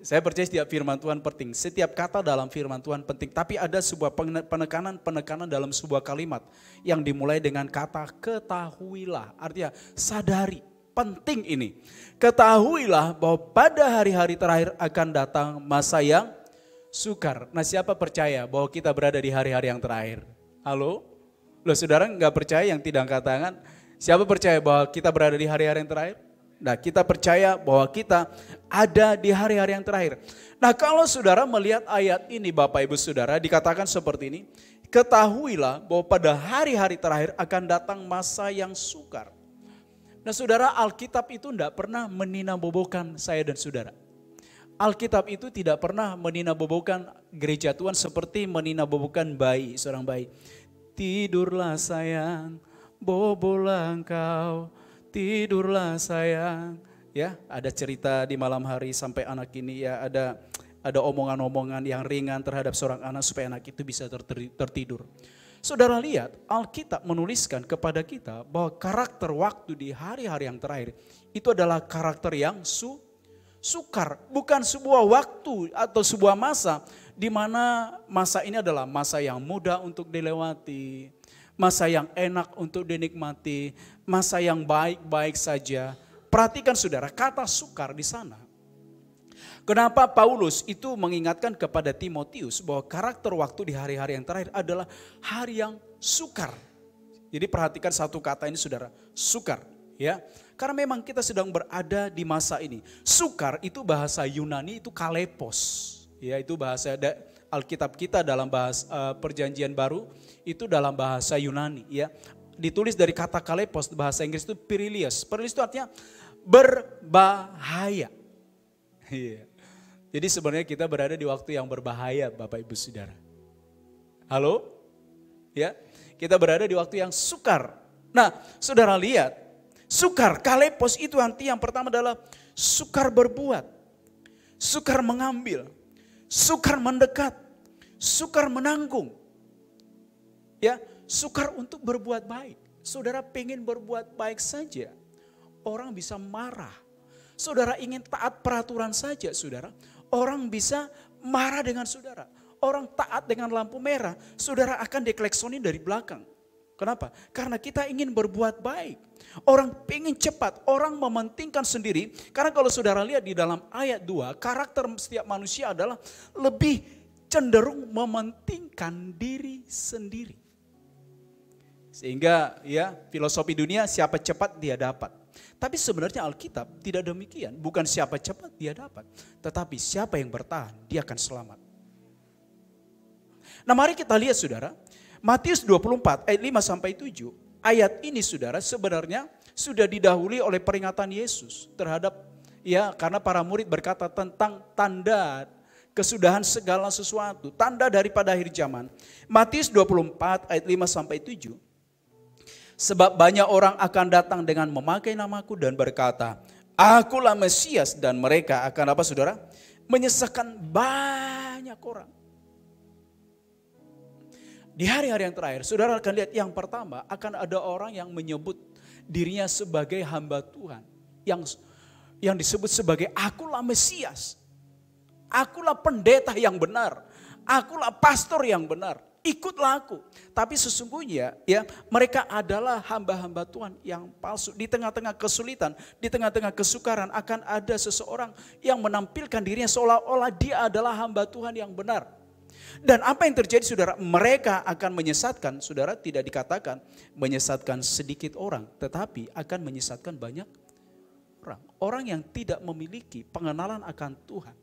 saya percaya setiap firman Tuhan penting, setiap kata dalam firman Tuhan penting, tapi ada sebuah penekanan dalam sebuah kalimat yang dimulai dengan kata ketahuilah, artinya sadari, penting ini. Ketahuilah bahwa pada hari-hari terakhir akan datang masa yang sukar. Nah, siapa percaya bahwa kita berada di hari-hari yang terakhir? Halo? Loh, saudara nggak percaya yang tidak angkat tangan? Siapa percaya bahwa kita berada di hari-hari yang terakhir? Nah, kita percaya bahwa kita ada di hari-hari yang terakhir. Nah, kalau saudara melihat ayat ini Bapak Ibu Saudara, dikatakan seperti ini. Ketahuilah bahwa pada hari-hari terakhir akan datang masa yang sukar. Nah, saudara, Alkitab itu tidak pernah meninabobokan saya dan saudara. Alkitab itu tidak pernah meninabobokan gereja Tuhan seperti meninabobokan bayi, seorang bayi. Tidurlah sayang, bobolah engkau, tidurlah sayang. Ya, ada cerita di malam hari sampai anak ini ya ada omongan-omongan yang ringan terhadap seorang anak supaya anak itu bisa tertidur. Saudara lihat, Alkitab menuliskan kepada kita bahwa karakter waktu di hari-hari yang terakhir itu adalah karakter yang sukar, bukan sebuah waktu atau sebuah masa di mana masa ini adalah masa yang mudah untuk dilewati, masa yang enak untuk dinikmati, masa yang baik-baik saja. Perhatikan saudara, kata sukar di sana. Kenapa Paulus itu mengingatkan kepada Timotius bahwa karakter waktu di hari-hari yang terakhir adalah hari yang sukar. Jadi perhatikan satu kata ini saudara, sukar ya. Karena memang kita sedang berada di masa ini. Sukar itu bahasa Yunani itu kalepos. Ya, itu bahasa Alkitab kita dalam bahasa Perjanjian Baru itu dalam bahasa Yunani ya. Ditulis dari kata kalepos, bahasa Inggris itu perilous. Perilous itu artinya berbahaya. Iya. Jadi sebenarnya kita berada di waktu yang berbahaya Bapak Ibu Saudara. Halo? Ya, kita berada di waktu yang sukar. Nah, saudara lihat, sukar, kalepos itu arti yang pertama adalah sukar berbuat, sukar mengambil, sukar mendekat, sukar menanggung. Ya, sukar untuk berbuat baik. Saudara pengen berbuat baik saja, orang bisa marah. Saudara ingin taat peraturan saja, saudara. Orang bisa marah dengan saudara. Orang taat dengan lampu merah, saudara akan dikleksonin dari belakang. Kenapa? Karena kita ingin berbuat baik. Orang ingin cepat, orang mementingkan sendiri. Karena kalau saudara lihat di dalam ayat 2, karakter setiap manusia adalah lebih cenderung mementingkan diri sendiri. Sehingga ya filosofi dunia siapa cepat dia dapat. Tapi sebenarnya Alkitab tidak demikian. Bukan siapa cepat dia dapat. Tetapi siapa yang bertahan dia akan selamat. Nah mari kita lihat saudara. Matius 24 ayat 5-7. Ayat ini saudara sebenarnya sudah didahului oleh peringatan Yesus. Terhadap ya karena para murid berkata tentang tanda kesudahan segala sesuatu. Tanda daripada akhir zaman. Matius 24 ayat 5-7. Sebab banyak orang akan datang dengan memakai namaku dan berkata, Akulah Mesias, dan mereka akan apa saudara? Menyesatkan banyak orang. Di hari-hari yang terakhir, saudara akan lihat yang pertama akan ada orang yang menyebut dirinya sebagai hamba Tuhan. Yang disebut sebagai akulah Mesias. Akulah pendeta yang benar. Akulah pastor yang benar. Ikutlah aku. Tapi sesungguhnya ya mereka adalah hamba-hamba Tuhan yang palsu. Di tengah-tengah kesulitan, di tengah-tengah kesukaran akan ada seseorang yang menampilkan dirinya seolah-olah dia adalah hamba Tuhan yang benar. Dan apa yang terjadi saudara? Mereka akan menyesatkan, saudara tidak dikatakan menyesatkan sedikit orang. Tetapi akan menyesatkan banyak orang. Orang yang tidak memiliki pengenalan akan Tuhan.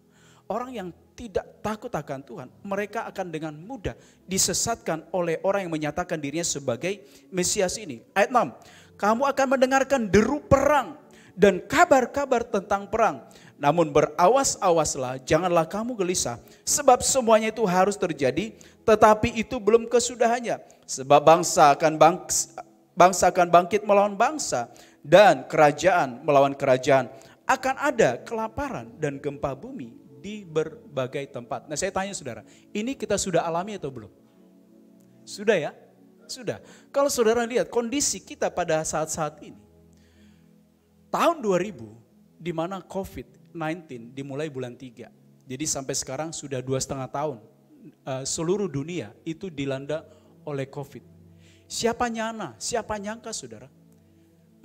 Orang yang tidak takut akan Tuhan, mereka akan dengan mudah disesatkan oleh orang yang menyatakan dirinya sebagai Mesias ini. Ayat 6, kamu akan mendengarkan deru perang dan kabar-kabar tentang perang. Namun berawas-awaslah, janganlah kamu gelisah, sebab semuanya itu harus terjadi, tetapi itu belum kesudahannya. Sebab bangsa akan bangkit melawan bangsa, dan kerajaan melawan kerajaan. Akan ada kelaparan dan gempa bumi di berbagai tempat. Nah saya tanya saudara, ini kita sudah alami atau belum? Sudah ya? Sudah. Kalau saudara lihat kondisi kita pada saat-saat ini. Tahun 2000 di mana COVID-19 dimulai bulan 3. Jadi sampai sekarang sudah 2,5 tahun. Seluruh dunia itu dilanda oleh COVID. Siapa nyangka saudara?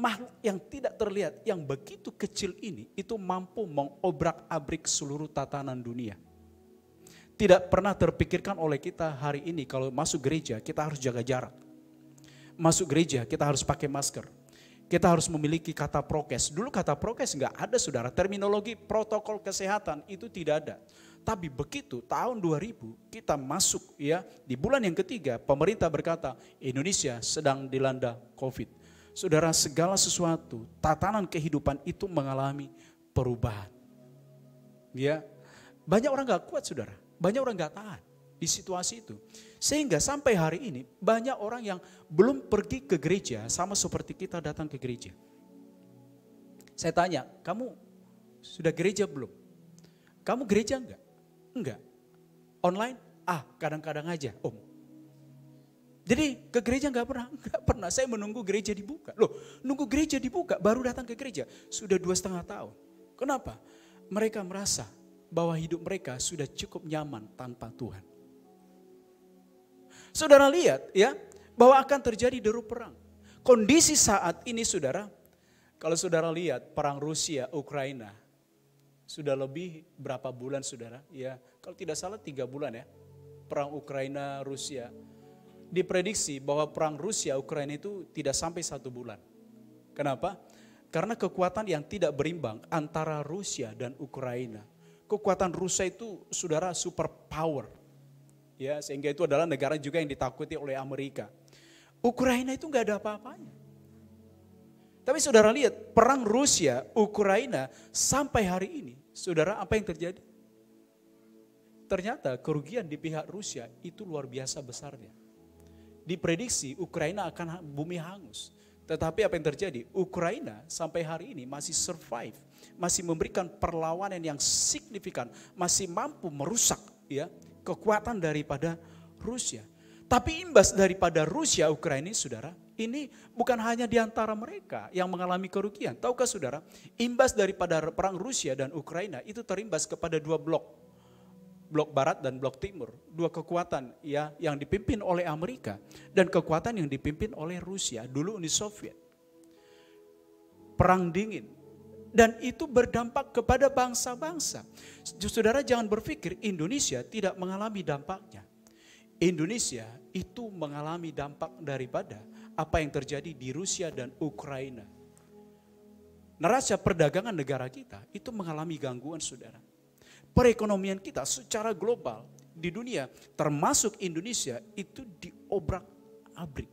makhluk yang tidak terlihat, yang begitu kecil ini, itu mampu mengobrak-abrik seluruh tatanan dunia. Tidak pernah terpikirkan oleh kita hari ini kalau masuk gereja kita harus jaga jarak. Masuk gereja kita harus pakai masker. Kita harus memiliki kata prokes. Dulu kata prokes enggak ada saudara, terminologi protokol kesehatan itu tidak ada. Tapi begitu tahun 2000 kita masuk ya, di bulan yang ketiga pemerintah berkata Indonesia sedang dilanda COVID. Saudara, segala sesuatu, tatanan kehidupan itu mengalami perubahan. Ya, banyak orang enggak kuat saudara, banyak orang enggak tahan di situasi itu. Sehingga sampai hari ini banyak orang yang belum pergi ke gereja sama seperti kita datang ke gereja. Saya tanya, kamu sudah gereja belum? Kamu gereja enggak? Enggak. Online? Kadang-kadang aja om. Jadi ke gereja enggak pernah. Saya menunggu gereja dibuka. Loh, nunggu gereja dibuka baru datang ke gereja. Sudah 2,5 tahun. Kenapa? Mereka merasa bahwa hidup mereka sudah cukup nyaman tanpa Tuhan. Saudara lihat ya, bahwa akan terjadi deru perang. Kondisi saat ini saudara, kalau saudara lihat perang Rusia, Ukraina, sudah lebih berapa bulan saudara? Ya, kalau tidak salah 3 bulan ya, perang Ukraina, Rusia. Diprediksi bahwa perang Rusia, Ukraina itu tidak sampai 1 bulan. Kenapa? Karena kekuatan yang tidak berimbang antara Rusia dan Ukraina. Kekuatan Rusia itu saudara super power. Ya, sehingga itu adalah negara juga yang ditakuti oleh Amerika. Ukraina itu enggak ada apa-apanya. Tapi saudara lihat perang Rusia, Ukraina sampai hari ini. Saudara, apa yang terjadi? Ternyata kerugian di pihak Rusia itu luar biasa besarnya. Diprediksi Ukraina akan bumi hangus. Tetapi apa yang terjadi? Ukraina sampai hari ini masih survive. Masih memberikan perlawanan yang signifikan. Masih mampu merusak ya, kekuatan daripada Rusia. Tapi imbas daripada Rusia, Ukraina ini saudara, ini bukan hanya di antara mereka yang mengalami kerugian. Tahukah saudara, imbas daripada perang Rusia dan Ukraina itu terimbas kepada 2 blok. Blok Barat dan Blok Timur. 2 kekuatan ya, yang dipimpin oleh Amerika dan kekuatan yang dipimpin oleh Rusia, dulu Uni Soviet. Perang dingin. Dan itu berdampak kepada bangsa-bangsa. Saudara jangan berpikir Indonesia tidak mengalami dampaknya. Indonesia itu mengalami dampak daripada apa yang terjadi di Rusia dan Ukraina. Neraca perdagangan negara kita itu mengalami gangguan saudara. Perekonomian kita secara global di dunia termasuk Indonesia itu diobrak-abrik.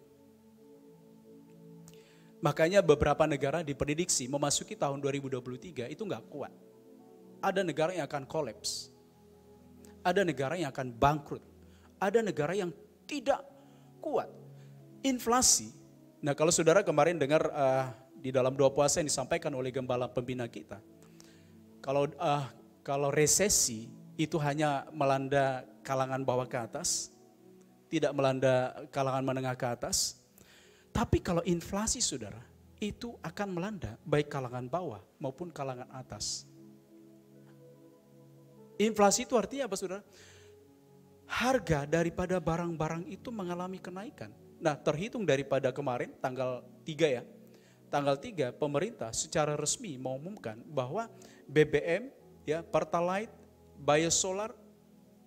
Makanya beberapa negara diprediksi memasuki tahun 2023 itu enggak kuat. Ada negara yang akan kolaps. Ada negara yang akan bangkrut. Ada negara yang tidak kuat. Inflasi. Nah kalau saudara kemarin dengar di dalam doa puasa yang disampaikan oleh gembala pembina kita. Kalau resesi itu hanya melanda kalangan bawah ke atas. Tidak melanda kalangan menengah ke atas. Tapi kalau inflasi saudara, itu akan melanda baik kalangan bawah maupun kalangan atas. Inflasi itu artinya apa saudara? Harga daripada barang-barang itu mengalami kenaikan. Nah terhitung daripada kemarin tanggal 3 ya. Tanggal 3 pemerintah secara resmi mengumumkan bahwa BBM, ya, Pertalite, Biosolar,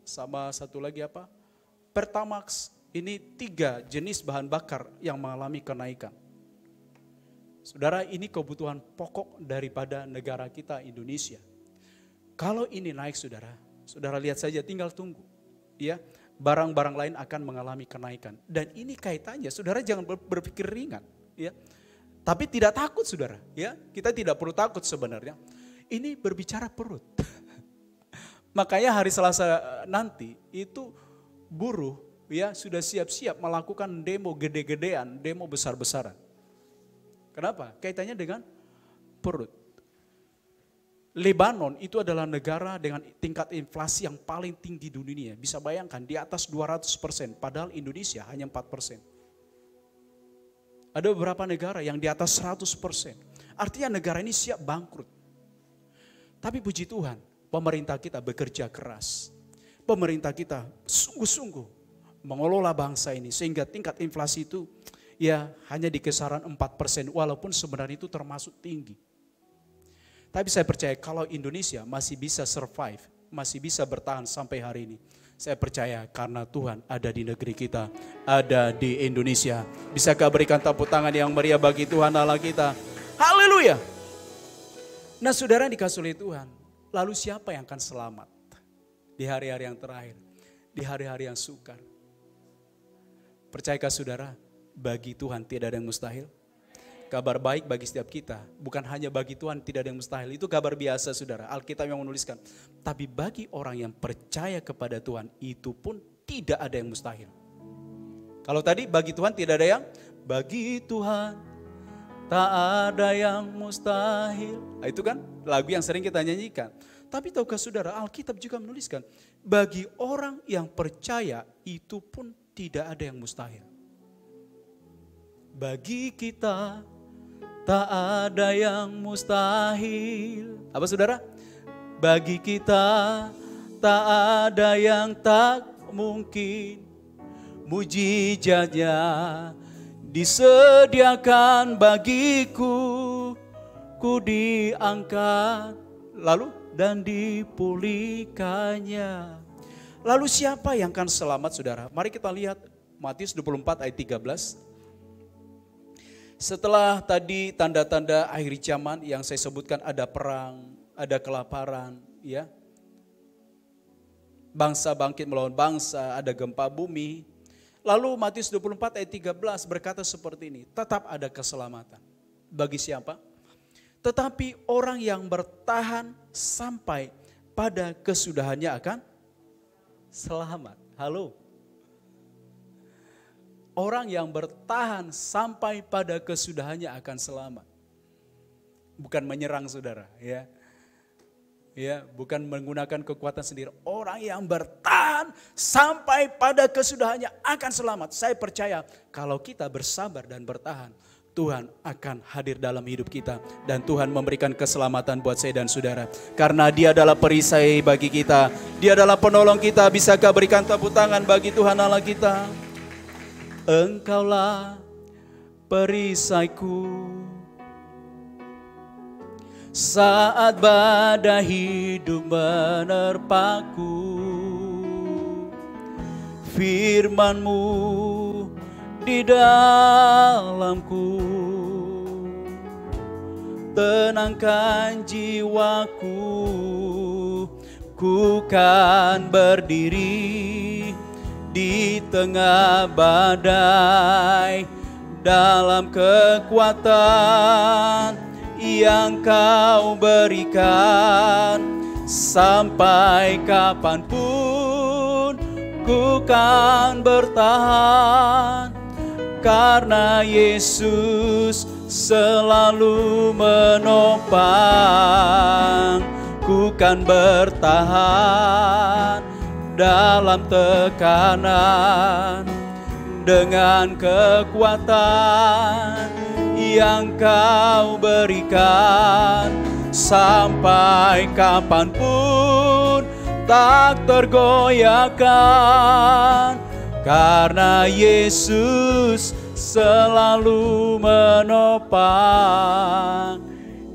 sama satu lagi apa? Pertamax. Ini 3 jenis bahan bakar yang mengalami kenaikan. Saudara, ini kebutuhan pokok daripada negara kita Indonesia. Kalau ini naik saudara, saudara lihat saja tinggal tunggu. Ya, barang-barang lain akan mengalami kenaikan. Dan ini kaitannya, saudara jangan berpikir ringan. Ya. Tapi tidak takut saudara. Ya, kita tidak perlu takut sebenarnya. Ini berbicara perut. Makanya hari Selasa nanti itu buruh ya sudah siap-siap melakukan demo gede-gedean, demo besar-besaran. Kenapa? Kaitannya dengan perut. Lebanon itu adalah negara dengan tingkat inflasi yang paling tinggi di dunia. Bisa bayangkan di atas 200%, padahal Indonesia hanya 4%. Ada beberapa negara yang di atas 100%. Artinya negara ini siap bangkrut. Tapi puji Tuhan, pemerintah kita bekerja keras. Pemerintah kita sungguh-sungguh mengelola bangsa ini sehingga tingkat inflasi itu ya hanya di kisaran 4%, walaupun sebenarnya itu termasuk tinggi. Tapi saya percaya kalau Indonesia masih bisa survive, masih bisa bertahan sampai hari ini, saya percaya karena Tuhan ada di negeri kita, ada di Indonesia. Bisakah berikan tepuk tangan yang meriah bagi Tuhan Allah kita? Haleluya. Nah saudara dikasih oleh Tuhan, lalu siapa yang akan selamat di hari-hari yang terakhir, di hari-hari yang sukar? Percayakah saudara, bagi Tuhan tidak ada yang mustahil? Kabar baik bagi setiap kita, bukan hanya bagi Tuhan tidak ada yang mustahil. Itu kabar biasa saudara, Alkitab yang menuliskan. Tapi bagi orang yang percaya kepada Tuhan, itu pun tidak ada yang mustahil. Kalau tadi bagi Tuhan tidak ada yang, bagi Tuhan tak ada yang mustahil. Nah, itu kan lagu yang sering kita nyanyikan. Tapi tahukah saudara, Alkitab juga menuliskan, bagi orang yang percaya itu pun tidak ada yang mustahil. Bagi kita tak ada yang mustahil. Apa saudara? Bagi kita tak ada yang tak mungkin. Mujizatnya disediakan bagiku, ku diangkat lalu dan dipulihkannya. Lalu siapa yang akan selamat saudara? Mari kita lihat Matius 24 ayat 13. Setelah tadi tanda-tanda akhir zaman yang saya sebutkan, ada perang, ada kelaparan, ya. Bangsa bangkit melawan bangsa, ada gempa bumi. Lalu Matius 24 ayat 13 berkata seperti ini, tetap ada keselamatan. Bagi siapa? Tetapi orang yang bertahan sampai pada kesudahannya akan selamat. Halo. Orang yang bertahan sampai pada kesudahannya akan selamat. Bukan menyerang saudara, ya. Ya, bukan menggunakan kekuatan sendiri. Orang yang bertahan sampai pada kesudahannya akan selamat. Saya percaya kalau kita bersabar dan bertahan, Tuhan akan hadir dalam hidup kita. Dan Tuhan memberikan keselamatan buat saya dan saudara. Karena Dia adalah perisai bagi kita. Dia adalah penolong kita. Bisakah berikan tepuk tangan bagi Tuhan Allah kita? Engkaulah perisaiku saat badai hidup menerpaku. Firman-Mu di dalamku tenangkan jiwaku. Ku kan berdiri di tengah badai dalam kekuatan yang Kau berikan. Sampai kapanpun ku kan bertahan, karena Yesus selalu menopang. Ku kan bertahan dalam tekanan dengan kekuatan yang Kau berikan. Sampai kapanpun tak tergoyahkan, karena Yesus selalu menopang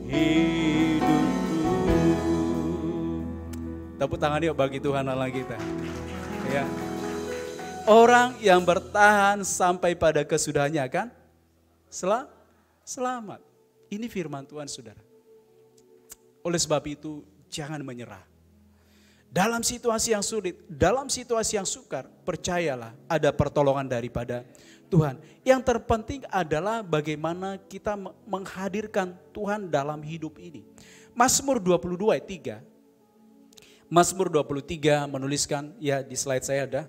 hidupku. Tepuk tangan yuk bagi Tuhan Allah kita. Ya. Orang yang bertahan sampai pada kesudahannya kan selamat. Ini firman Tuhan saudara. Oleh sebab itu jangan menyerah. Dalam situasi yang sulit, dalam situasi yang sukar, percayalah ada pertolongan daripada Tuhan. Yang terpenting adalah bagaimana kita menghadirkan Tuhan dalam hidup ini. Mazmur 22 ayat 3. Mazmur 23 menuliskan, ya di slide saya ada.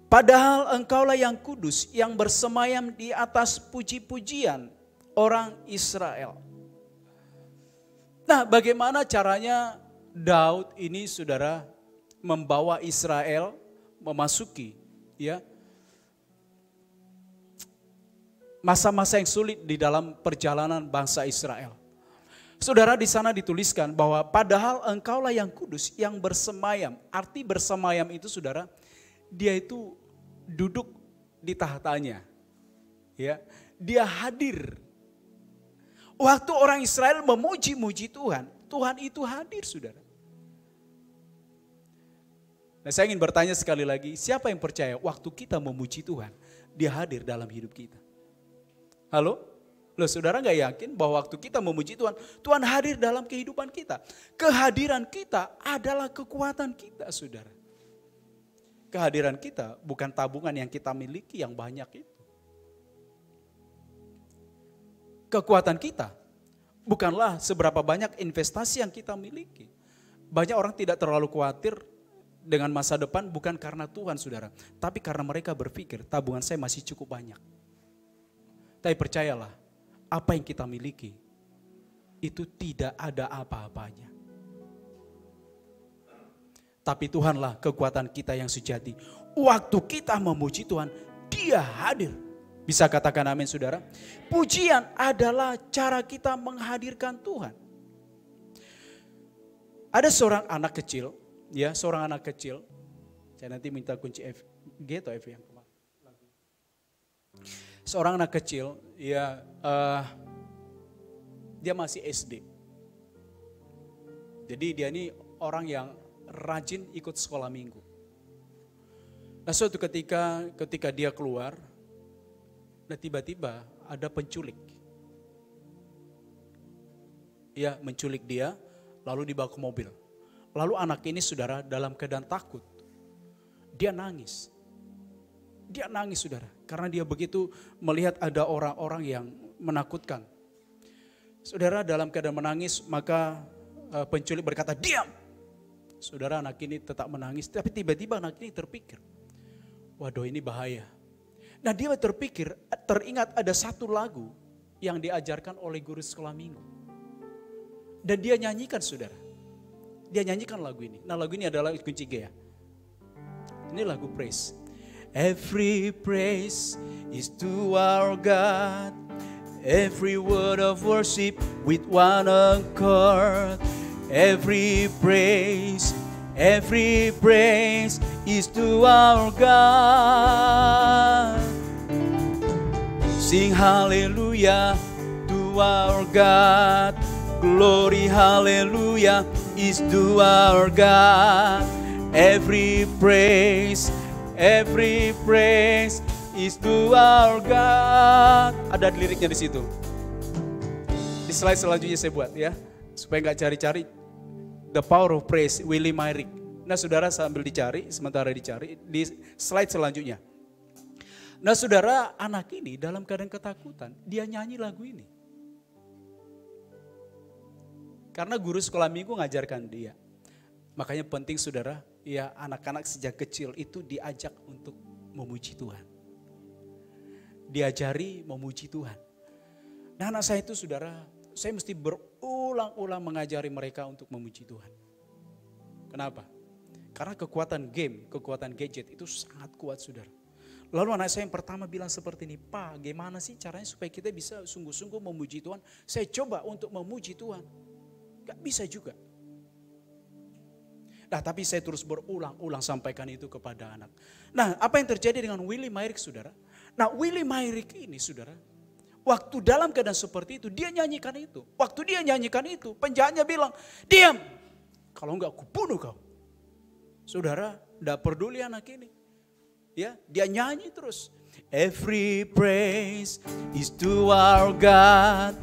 Padahal Engkaulah yang kudus, yang bersemayam di atas puji-pujian orang Israel. Nah, bagaimana caranya Daud ini saudara membawa Israel memasuki ya masa-masa yang sulit di dalam perjalanan bangsa Israel. Saudara, di sana dituliskan bahwa padahal Engkaulah yang kudus, yang bersemayam. Arti bersemayam itu saudara, dia itu duduk di tahtanya. Ya, dia hadir. Waktu orang Israel memuji-muji Tuhan, Tuhan itu hadir, saudara. Nah, saya ingin bertanya sekali lagi, siapa yang percaya waktu kita memuji Tuhan, dia hadir dalam hidup kita? Halo? Loh, saudara gak yakin bahwa waktu kita memuji Tuhan, Tuhan hadir dalam kehidupan kita. Kehadiran kita adalah kekuatan kita, saudara. Kehadiran kita bukan tabungan yang kita miliki yang banyak itu. Kekuatan kita bukanlah seberapa banyak investasi yang kita miliki. Banyak orang tidak terlalu khawatir dengan masa depan bukan karena Tuhan, saudara. Tapi karena mereka berpikir tabungan saya masih cukup banyak. Tapi percayalah, apa yang kita miliki itu tidak ada apa-apanya. Tapi Tuhanlah kekuatan kita yang sejati. Waktu kita memuji Tuhan, Dia hadir. Bisa katakan amin, saudara? Pujian adalah cara kita menghadirkan Tuhan. Ada seorang anak kecil, ya, seorang anak kecil. Saya nanti minta kunci F, G atau F yang kemarin. Seorang anak kecil, ya, dia masih SD. Jadi dia ini orang yang rajin ikut sekolah minggu. Nah, suatu ketika dia keluar, nah tiba-tiba ada penculik. Ya, menculik dia, lalu dibawa ke mobil. Lalu anak ini, saudara, dalam keadaan takut. Dia nangis. Dia nangis, saudara, karena dia begitu melihat ada orang-orang yang menakutkan. Saudara, dalam keadaan menangis, maka penculik berkata, "Diam!" Saudara, anak ini tetap menangis, tapi tiba-tiba anak ini terpikir, waduh, ini bahaya. Nah, dia terpikir, teringat ada satu lagu yang diajarkan oleh guru sekolah minggu. Dan dia nyanyikan, saudara. Dia nyanyikan lagu ini. Nah, lagu ini adalah kunci G, ya. Ini lagu praise. Every praise is to our God. Every word of worship with one accord. Every praise is to our God. Sing hallelujah to our God. Glory hallelujah is to our God. Every praise is to our God. Ada liriknya di situ. Di slide selanjutnya saya buat, ya, supaya nggak cari-cari. The Power of Praise, Willie Myrick. Nah, saudara, sambil dicari, sementara dicari di slide selanjutnya. Nah, saudara, anak ini dalam keadaan ketakutan, dia nyanyi lagu ini. Karena guru sekolah minggu ngajarkan dia. Makanya penting, saudara, ya, anak-anak sejak kecil itu diajak untuk memuji Tuhan. Diajari memuji Tuhan. Nah, anak saya itu, saudara, saya mesti berulang-ulang mengajari mereka untuk memuji Tuhan. Kenapa? Karena kekuatan game, kekuatan gadget itu sangat kuat, saudara. Lalu anak saya yang pertama bilang seperti ini, "Pak, gimana sih caranya supaya kita bisa sungguh-sungguh memuji Tuhan?" Saya coba untuk memuji Tuhan. Gak bisa juga. Nah, tapi saya terus berulang-ulang sampaikan itu kepada anak. Nah, apa yang terjadi dengan Willie Myrick, saudara? Nah, Willie Myrick ini, saudara, waktu dalam keadaan seperti itu, dia nyanyikan itu. Waktu dia nyanyikan itu, penjahatnya bilang, "Diam, kalau enggak aku bunuh kau." Saudara, enggak peduli anak ini. Ya, dia nyanyi terus. Every praise is to our God.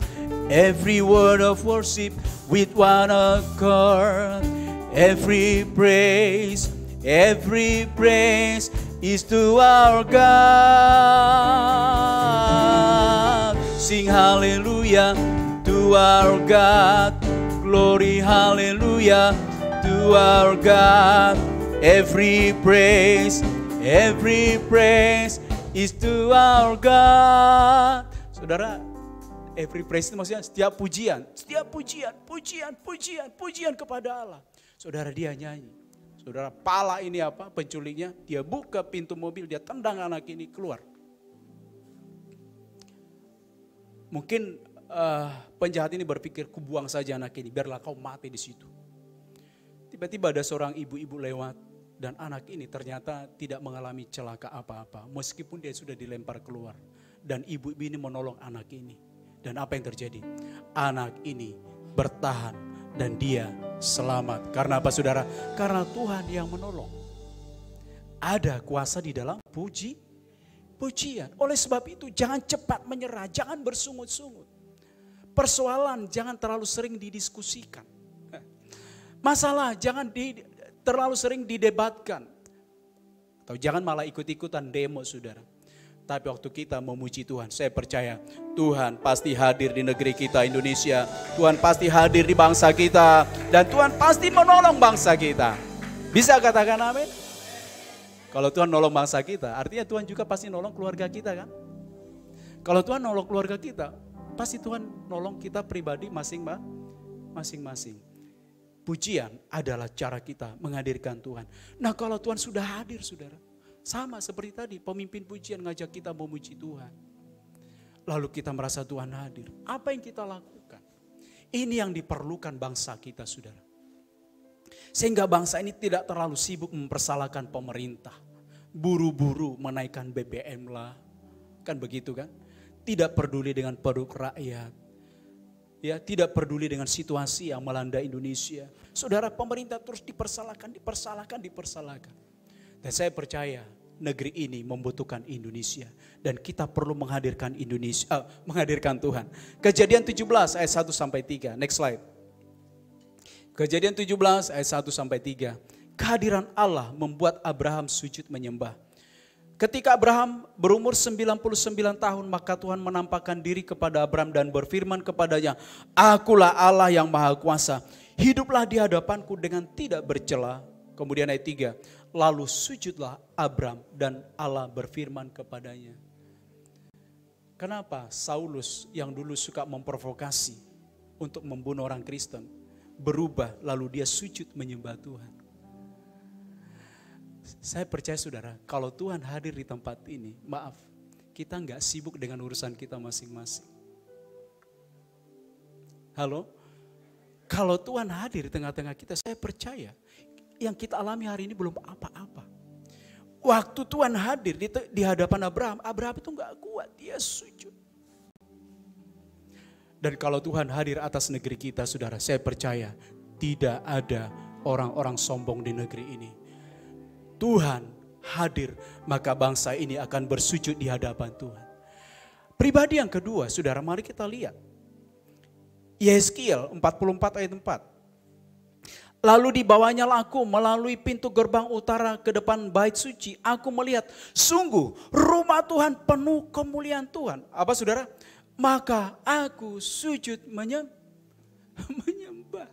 Every word of worship with one accord. Every praise is to our God. Sing hallelujah to our God. Glory hallelujah to our God. Every praise is to our God. Saudara, every praise itu maksudnya setiap pujian kepada Allah. Saudara, dia nyanyi. Saudara, pala ini apa? Penculiknya, dia buka pintu mobil, dia tendang anak ini keluar. Mungkin penjahat ini berpikir, "Kubuang saja anak ini, biarlah kau mati di situ." Tiba-tiba ada seorang ibu-ibu lewat dan anak ini ternyata tidak mengalami celaka apa-apa meskipun dia sudah dilempar keluar. dan ibu ini menolong anak ini. Dan apa yang terjadi? Anak ini bertahan dan dia selamat. Karena apa saudara? Karena Tuhan yang menolong. Ada kuasa di dalam pujian. Oleh sebab itu jangan cepat menyerah, jangan bersungut-sungut. Persoalan jangan terlalu sering didiskusikan. Masalah jangan terlalu sering didebatkan. Atau jangan malah ikut-ikutan demo saudara. Tapi waktu kita memuji Tuhan, saya percaya Tuhan pasti hadir di negeri kita Indonesia. Tuhan pasti hadir di bangsa kita. Dan Tuhan pasti menolong bangsa kita. Bisa katakan amin? Kalau Tuhan nolong bangsa kita, artinya Tuhan juga pasti nolong keluarga kita kan? Kalau Tuhan nolong keluarga kita, pasti Tuhan nolong kita pribadi masing-masing. Pujian adalah cara kita menghadirkan Tuhan. Nah kalau Tuhan sudah hadir saudara, sama seperti tadi pemimpin pujian ngajak kita memuji Tuhan. Lalu kita merasa Tuhan hadir. Apa yang kita lakukan? Ini yang diperlukan bangsa kita saudara. Sehingga bangsa ini tidak terlalu sibuk mempersalahkan pemerintah. Buru-buru menaikkan BBM lah. Kan begitu kan? Tidak peduli dengan perut rakyat. Ya, tidak peduli dengan situasi yang melanda Indonesia. Saudara, pemerintah terus dipersalahkan. Dan saya percaya negeri ini membutuhkan Indonesia. Dan kita perlu menghadirkan menghadirkan Tuhan. Kejadian 17 ayat 1 sampai 3. Next slide. Kejadian 17 ayat 1 sampai 3. Kehadiran Allah membuat Abraham sujud menyembah. Ketika Abraham berumur 99 tahun, maka Tuhan menampakkan diri kepada Abraham dan berfirman kepadanya, "Akulah Allah yang Maha Kuasa. Hiduplah di hadapanku dengan tidak bercela." Kemudian ayat 3, lalu sujudlah Abraham dan Allah berfirman kepadanya. Kenapa Saulus yang dulu suka memprovokasi untuk membunuh orang Kristen berubah lalu dia sujud menyembah Tuhan? Saya percaya saudara, kalau Tuhan hadir di tempat ini, maaf, kita nggak sibuk dengan urusan kita masing-masing. Halo? Kalau Tuhan hadir di tengah-tengah kita, saya percaya yang kita alami hari ini belum apa-apa. Waktu Tuhan hadir di hadapan Abraham itu nggak kuat, dia sujud. Dan kalau Tuhan hadir atas negeri kita, saudara, saya percaya tidak ada orang-orang sombong di negeri ini. Tuhan hadir, maka bangsa ini akan bersujud di hadapan Tuhan. Pribadi yang kedua, saudara, mari kita lihat. Yeskiel 44 ayat 4. Lalu dibawanya aku melalui pintu gerbang utara ke depan bait suci. Aku melihat, sungguh rumah Tuhan penuh kemuliaan Tuhan. Apa saudara? Maka aku sujud menyembah.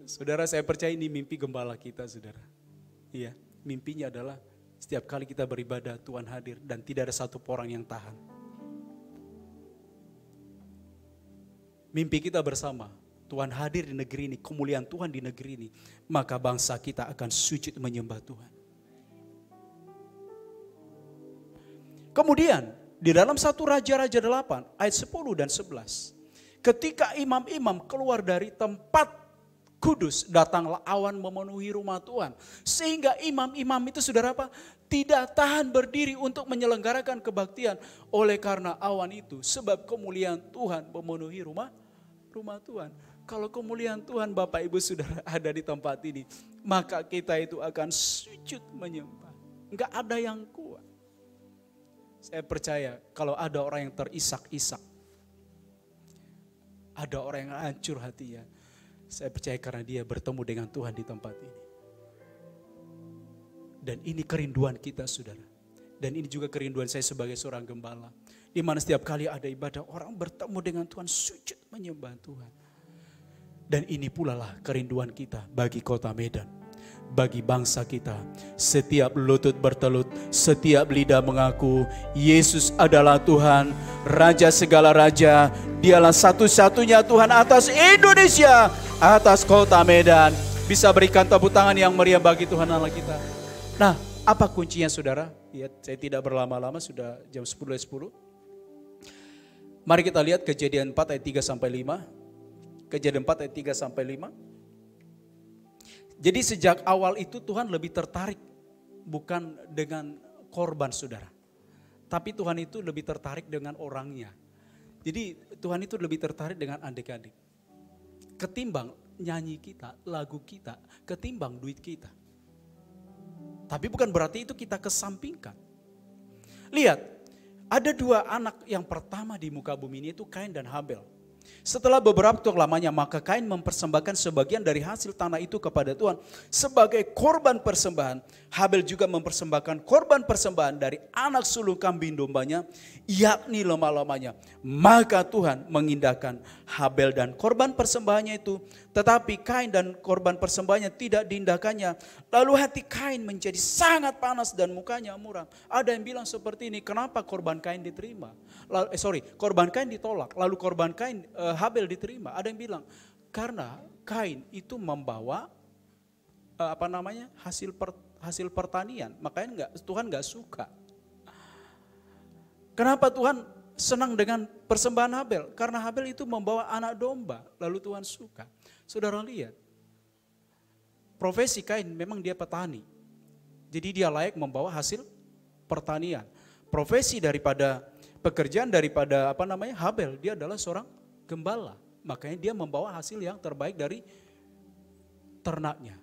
Saudara, saya percaya ini mimpi gembala kita, saudara. Iya, mimpinya adalah setiap kali kita beribadah Tuhan hadir dan tidak ada satu orang yang tahan. Mimpi kita bersama, Tuhan hadir di negeri ini, kemuliaan Tuhan di negeri ini, maka bangsa kita akan sujud menyembah Tuhan. Kemudian di dalam 1 Raja-Raja 8 ayat 10 dan 11, ketika imam-imam keluar dari tempat kudus, datanglah awan memenuhi rumah Tuhan. Sehingga imam-imam itu saudara apa? Tidak tahan berdiri untuk menyelenggarakan kebaktian. Oleh karena awan itu, sebab kemuliaan Tuhan memenuhi rumah Tuhan. Kalau kemuliaan Tuhan Bapak Ibu Saudara ada di tempat ini, maka kita itu akan sujud menyembah. Enggak ada yang kuat. Saya percaya kalau ada orang yang terisak-isak, ada orang yang hancur hatinya, saya percaya karena dia bertemu dengan Tuhan di tempat ini. Dan ini kerinduan kita saudara. Dan ini juga kerinduan saya sebagai seorang gembala. Di mana setiap kali ada ibadah orang bertemu dengan Tuhan, sujud menyembah Tuhan. Dan ini pula lah kerinduan kita bagi kota Medan. Bagi bangsa kita. Setiap lutut bertelut, setiap lidah mengaku Yesus adalah Tuhan, Raja segala raja. Dialah satu-satunya Tuhan atas Indonesia, atas kota Medan. Bisa berikan tepuk tangan yang meriah bagi Tuhan Allah kita. Nah, apa kuncinya saudara? Ya, saya tidak berlama-lama, sudah jam 10.10. Mari kita lihat Kejadian 4 ayat 3 sampai 5. Kejadian 4 ayat 3 sampai 5. Jadi sejak awal itu Tuhan lebih tertarik bukan dengan korban saudara. Tapi Tuhan itu lebih tertarik dengan orangnya. Jadi Tuhan itu lebih tertarik dengan adik-adik. Ketimbang nyanyi kita, lagu kita, ketimbang duit kita. Tapi bukan berarti itu kita kesampingkan. Lihat, ada 2 anak yang pertama di muka bumi ini itu Kain dan Habel. Setelah beberapa waktu lamanya maka Kain mempersembahkan sebagian dari hasil tanah itu kepada Tuhan sebagai korban persembahan. Habel juga mempersembahkan korban persembahan dari anak sulung kambing dombanya, yakni lemah-lemahnya. Maka Tuhan mengindahkan Habel dan korban persembahannya itu, tetapi Kain dan korban persembahannya tidak diindahkannya. Lalu hati Kain menjadi sangat panas dan mukanya muram. Ada yang bilang seperti ini, kenapa korban Kain diterima? Korban Kain ditolak, lalu korban Kain Habel diterima. Ada yang bilang karena Kain itu membawa hasil pertanian, makanya Tuhan nggak suka. Kenapa Tuhan senang dengan persembahan Habel? Karena Habel itu membawa anak domba, lalu Tuhan suka. Saudara lihat, profesi Kain memang dia petani, jadi dia layak membawa hasil pertanian. Profesi daripada pekerjaan daripada Habel, dia adalah seorang gembala, makanya dia membawa hasil yang terbaik dari ternaknya.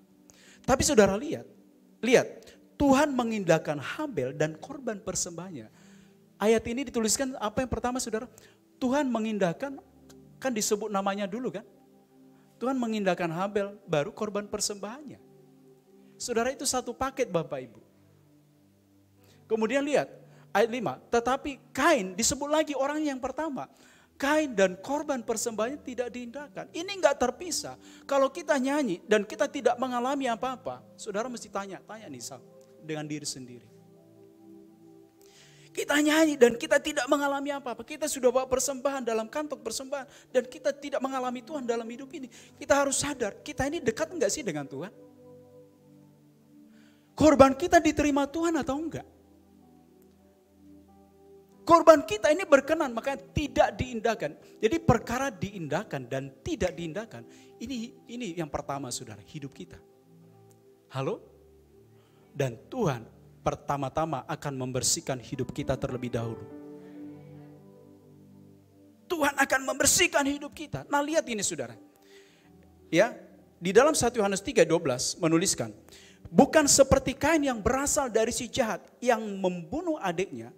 Tapi saudara lihat, Tuhan mengindahkan Habel dan korban persembahannya. Ayat ini dituliskan apa yang pertama saudara? Tuhan mengindahkan, kan disebut namanya dulu kan? Tuhan mengindahkan Habel, baru korban persembahannya. Saudara, itu satu paket Bapak Ibu. Kemudian lihat, ayat 5, tetapi Kain disebut lagi orang yang pertama. Kain dan korban persembahannya tidak diindahkan. Ini enggak terpisah. Kalau kita nyanyi dan kita tidak mengalami apa-apa, saudara mesti tanya nih dengan diri sendiri. Kita nyanyi dan kita tidak mengalami apa-apa. Kita sudah bawa persembahan dalam kantong persembahan dan kita tidak mengalami Tuhan dalam hidup ini. Kita harus sadar, kita ini dekat enggak sih dengan Tuhan? Korban kita diterima Tuhan atau enggak? Korban kita ini berkenan, makanya tidak diindahkan. Jadi perkara diindahkan dan tidak diindahkan, ini yang pertama saudara, hidup kita. Halo? Dan Tuhan pertama-tama akan membersihkan hidup kita terlebih dahulu. Tuhan akan membersihkan hidup kita. Nah lihat ini saudara. Ya, di dalam 1 Yohanes 3:12 menuliskan, bukan seperti Kain yang berasal dari si jahat yang membunuh adiknya.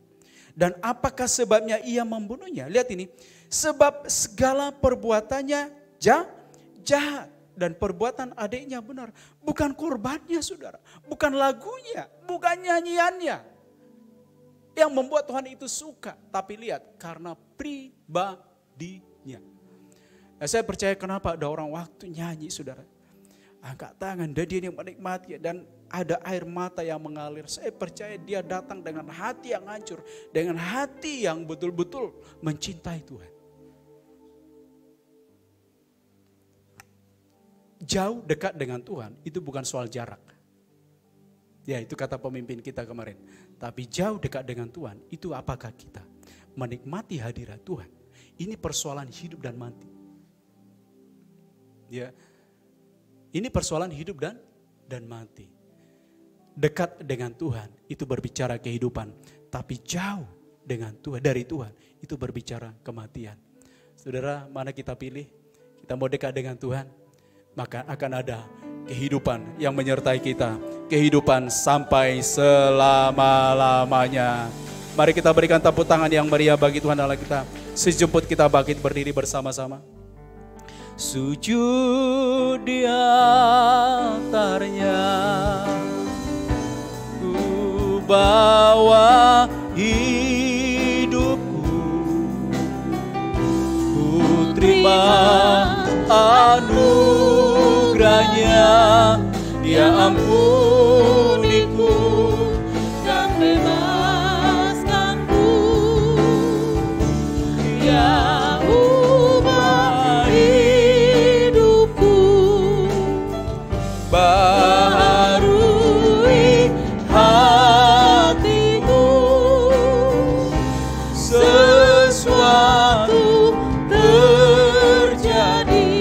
Dan apakah sebabnya ia membunuhnya? Lihat ini, sebab segala perbuatannya jahat dan perbuatan adiknya benar. Bukan korbannya saudara, bukan lagunya, bukan nyanyiannya yang membuat Tuhan itu suka. Tapi lihat, karena pribadinya. Nah, saya percaya kenapa ada orang waktu nyanyi saudara, angkat tangan dan dia yang menikmati dan ada air mata yang mengalir. Saya percaya dia datang dengan hati yang hancur, dengan hati yang betul-betul mencintai Tuhan. Jauh dekat dengan Tuhan itu bukan soal jarak. Ya, itu kata pemimpin kita kemarin. Tapi jauh dekat dengan Tuhan itu apakah kita menikmati hadirat Tuhan? Ini persoalan hidup dan mati. Ya. Ini persoalan hidup dan mati. Dekat dengan Tuhan itu berbicara kehidupan, tapi jauh dengan Tuhan, dari Tuhan itu berbicara kematian. Saudara, mana kita pilih? Kita mau dekat dengan Tuhan, maka akan ada kehidupan yang menyertai kita, kehidupan sampai selama-lamanya. Mari kita berikan tepuk tangan yang meriah bagi Tuhan Allah kita. Sejemput kita bangkit berdiri bersama-sama. Sujud di altarnya, ku bawa hidupku, ku terima anugerahnya, dia ampuniku dan bebaskanku, dia baharui hatiku, sesuatu terjadi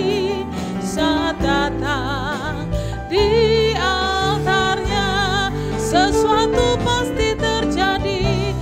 saat datang di altarnya, sesuatu pasti terjadi.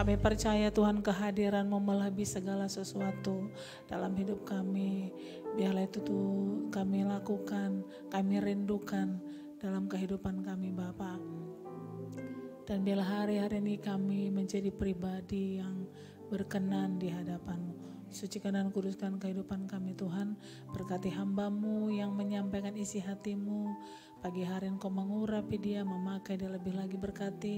Kami percaya Tuhan kehadiran-Mu melebihi segala sesuatu dalam hidup kami. Biarlah itu tuh kami lakukan, kami rindukan dalam kehidupan kami Bapa. Dan biarlah hari-hari ini kami menjadi pribadi yang berkenan di hadapan-Mu. Sucikan dan kuduskan kehidupan kami Tuhan. Berkati hamba-Mu yang menyampaikan isi hati-Mu. Pagi hari Engkau mengurapi dia, memakai dia lebih lagi. Berkati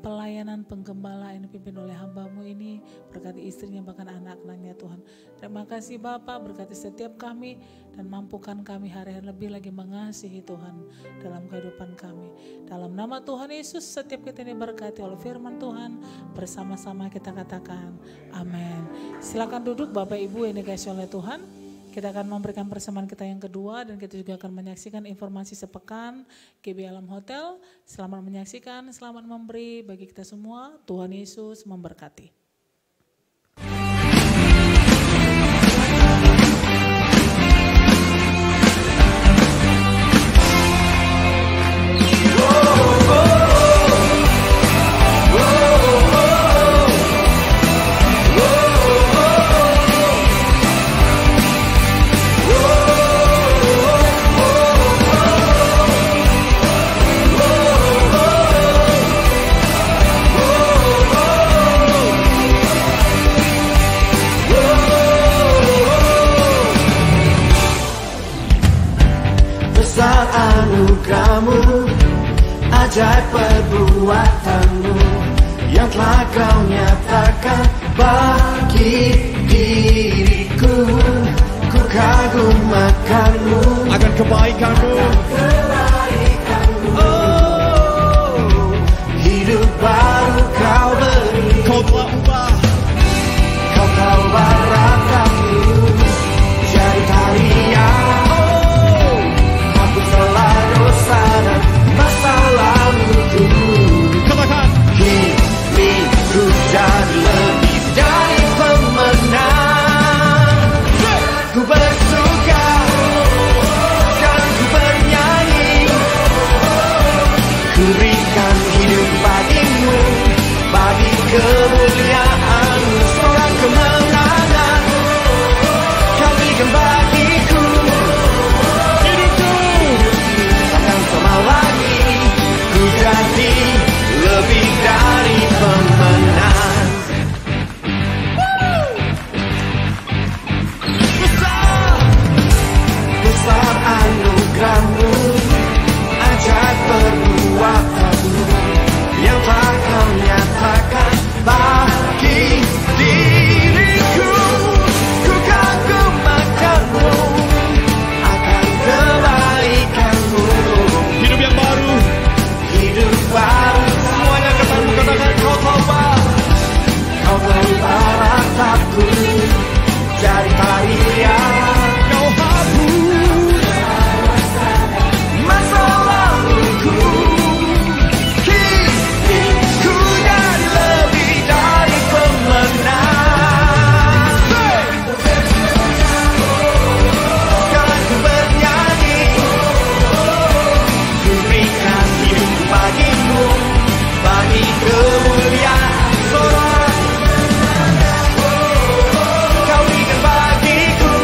pelayanan penggembala yang dipimpin oleh hamba-Mu ini. Berkati istrinya bahkan anak-anaknya Tuhan. Terima kasih Bapa, berkati setiap kami dan mampukan kami hari-hari lebih lagi mengasihi Tuhan dalam kehidupan kami. Dalam nama Tuhan Yesus setiap kita ini berkati oleh firman Tuhan. Bersama-sama kita katakan amin. Silakan duduk Bapak Ibu yang dikasihi oleh Tuhan. Kita akan memberikan persembahan kita yang kedua dan kita juga akan menyaksikan informasi sepekan GB Alam Hotel. Selamat menyaksikan, selamat memberi bagi kita semua. Tuhan Yesus memberkati. Anugerah-Mu, ajaib perbuatan-Mu yang telah Kau nyatakan bagi diriku. Ku kagum akan-Mu, akan kebaikan-Mu. Oh, hidup baru Kau beri. Kau telah ubah, Kau telah rataku jadi tarian. Dosa dan masa laluku, katakan kini ku jadi lebih dari pemenang. Ku bersuka dan ku bernyanyi, ku berikan hidup bagi-Mu, bagi kemuliaan-Mu. Seorang kemenangan Kau berikan bagiku. Sama lagi, ku jadi lebih dari pemenang. Besar anugerah-Mu, ajaib perbuatan-Mu yang telah Kau nyatakan bagi diriku. Ku kagum akan-Mu, akan kebaikan-Mu. hidup yang baru, Hidup baru, semuanya katakan Kau tobat. Kau telah rataku jadi tarian. Kau hapus Masa laluku, kini ku jadi lebih dari pemenang. Sekarang ku bernyanyi, ku berikan hidup bagi-Mu, bagi kemuliaan. Kau berikan bagiku,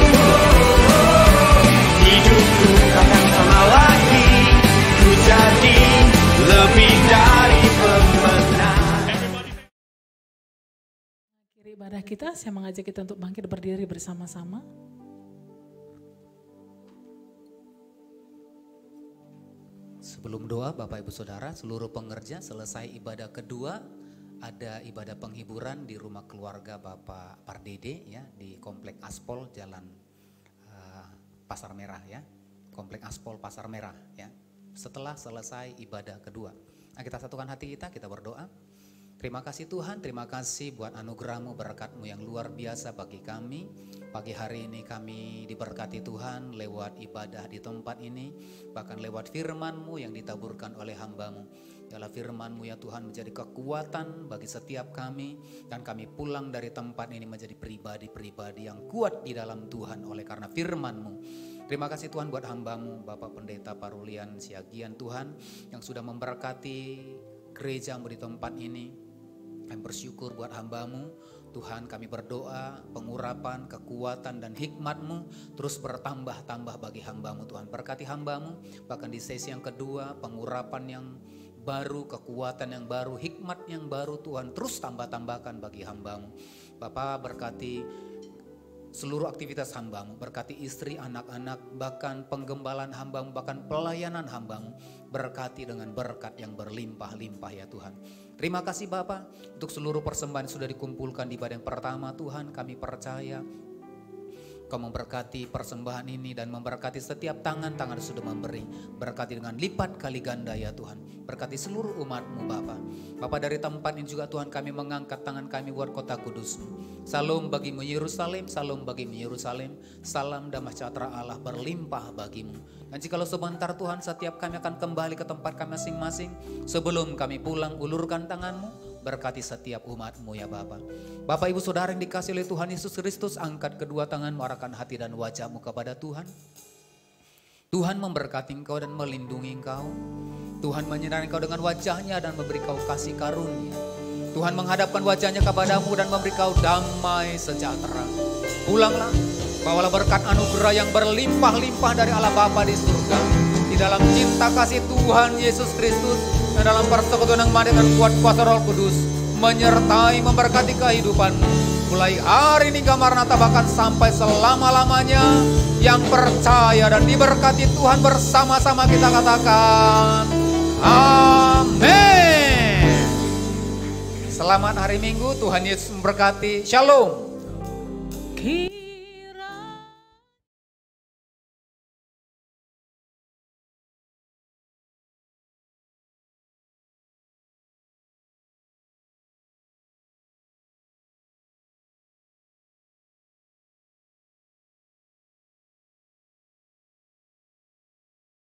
hidupku takkan sama lagi, ku jadi lebih dari pemenang. Akhiri ibadah kita, saya mengajak kita untuk bangkit berdiri bersama-sama. Sebelum doa Bapak Ibu Saudara, seluruh pengerja selesai ibadah kedua, ada ibadah penghiburan di rumah keluarga Bapak Pardede ya, di Komplek Aspol Jalan Pasar Merah ya. Komplek Aspol Pasar Merah ya. Setelah selesai ibadah kedua. Nah, kita satukan hati kita berdoa. Terima kasih Tuhan, terima kasih buat anugerah-Mu, berkat-Mu yang luar biasa bagi kami. Pagi hari ini kami diberkati Tuhan lewat ibadah di tempat ini, bahkan lewat firman-Mu yang ditaburkan oleh hamba-Mu. Dalam firman-Mu ya Tuhan menjadi kekuatan bagi setiap kami, dan kami pulang dari tempat ini menjadi pribadi-pribadi yang kuat di dalam Tuhan oleh karena firman-Mu. Terima kasih Tuhan buat hamba-Mu, Bapak Pendeta Parulian Siagian Tuhan, yang sudah memberkati gereja-Mu di tempat ini. Kami bersyukur buat hamba-Mu. Tuhan, kami berdoa pengurapan, kekuatan dan hikmat-Mu terus bertambah-tambah bagi hamba-Mu Tuhan. Berkati hamba-Mu, bahkan di sesi yang kedua, pengurapan yang baru, kekuatan yang baru, hikmat yang baru Tuhan terus tambah-tambahkan bagi hamba-Mu. Bapa, berkati seluruh aktivitas hamba-Mu, berkati istri, anak-anak, bahkan penggembalaan hamba-Mu, bahkan pelayanan hamba-Mu. Berkati dengan berkat yang berlimpah-limpah ya Tuhan. Terima kasih Bapa untuk seluruh persembahan yang sudah dikumpulkan di ibadah yang pertama Tuhan. Kami percaya Kau memberkati persembahan ini dan memberkati setiap tangan-tangan yang sudah memberi. Berkati dengan lipat kali ganda ya Tuhan. Berkati seluruh umat-Mu Bapa. Bapa, dari tempat ini juga Tuhan kami mengangkat tangan kami buat kota kudus-Mu. Salam bagimu Yerusalem, salam bagimu Yerusalem. Salam damai sejahtera Allah berlimpah bagimu. Dan jikalau sebentar Tuhan setiap kami akan kembali ke tempat kami masing-masing. Sebelum kami pulang, ulurkan tangan-Mu. Berkati setiap umat-Mu ya Bapa. Bapak Ibu Saudara yang dikasihi oleh Tuhan Yesus Kristus, angkat kedua tangan-Mu, arahkan hati dan wajah-Mu kepada Tuhan. Tuhan memberkati engkau dan melindungi engkau. Tuhan menyinari engkau dengan wajahnya dan memberi kau kasih karunia. Tuhan menghadapkan wajahnya kepadamu dan memberi kau damai sejahtera. Pulanglah, bawalah berkat anugerah yang berlimpah-limpah dari Allah Bapa di surga. Di dalam cinta kasih Tuhan Yesus Kristus dan dalam persekutuan yang manis dan kuat kuasa Roh Kudus menyertai memberkati kehidupanmu mulai hari ini Maranatha bahkan sampai selama-lamanya. Yang percaya dan diberkati Tuhan bersama-sama kita katakan amin. Selamat hari Minggu, Tuhan Yesus memberkati. Shalom.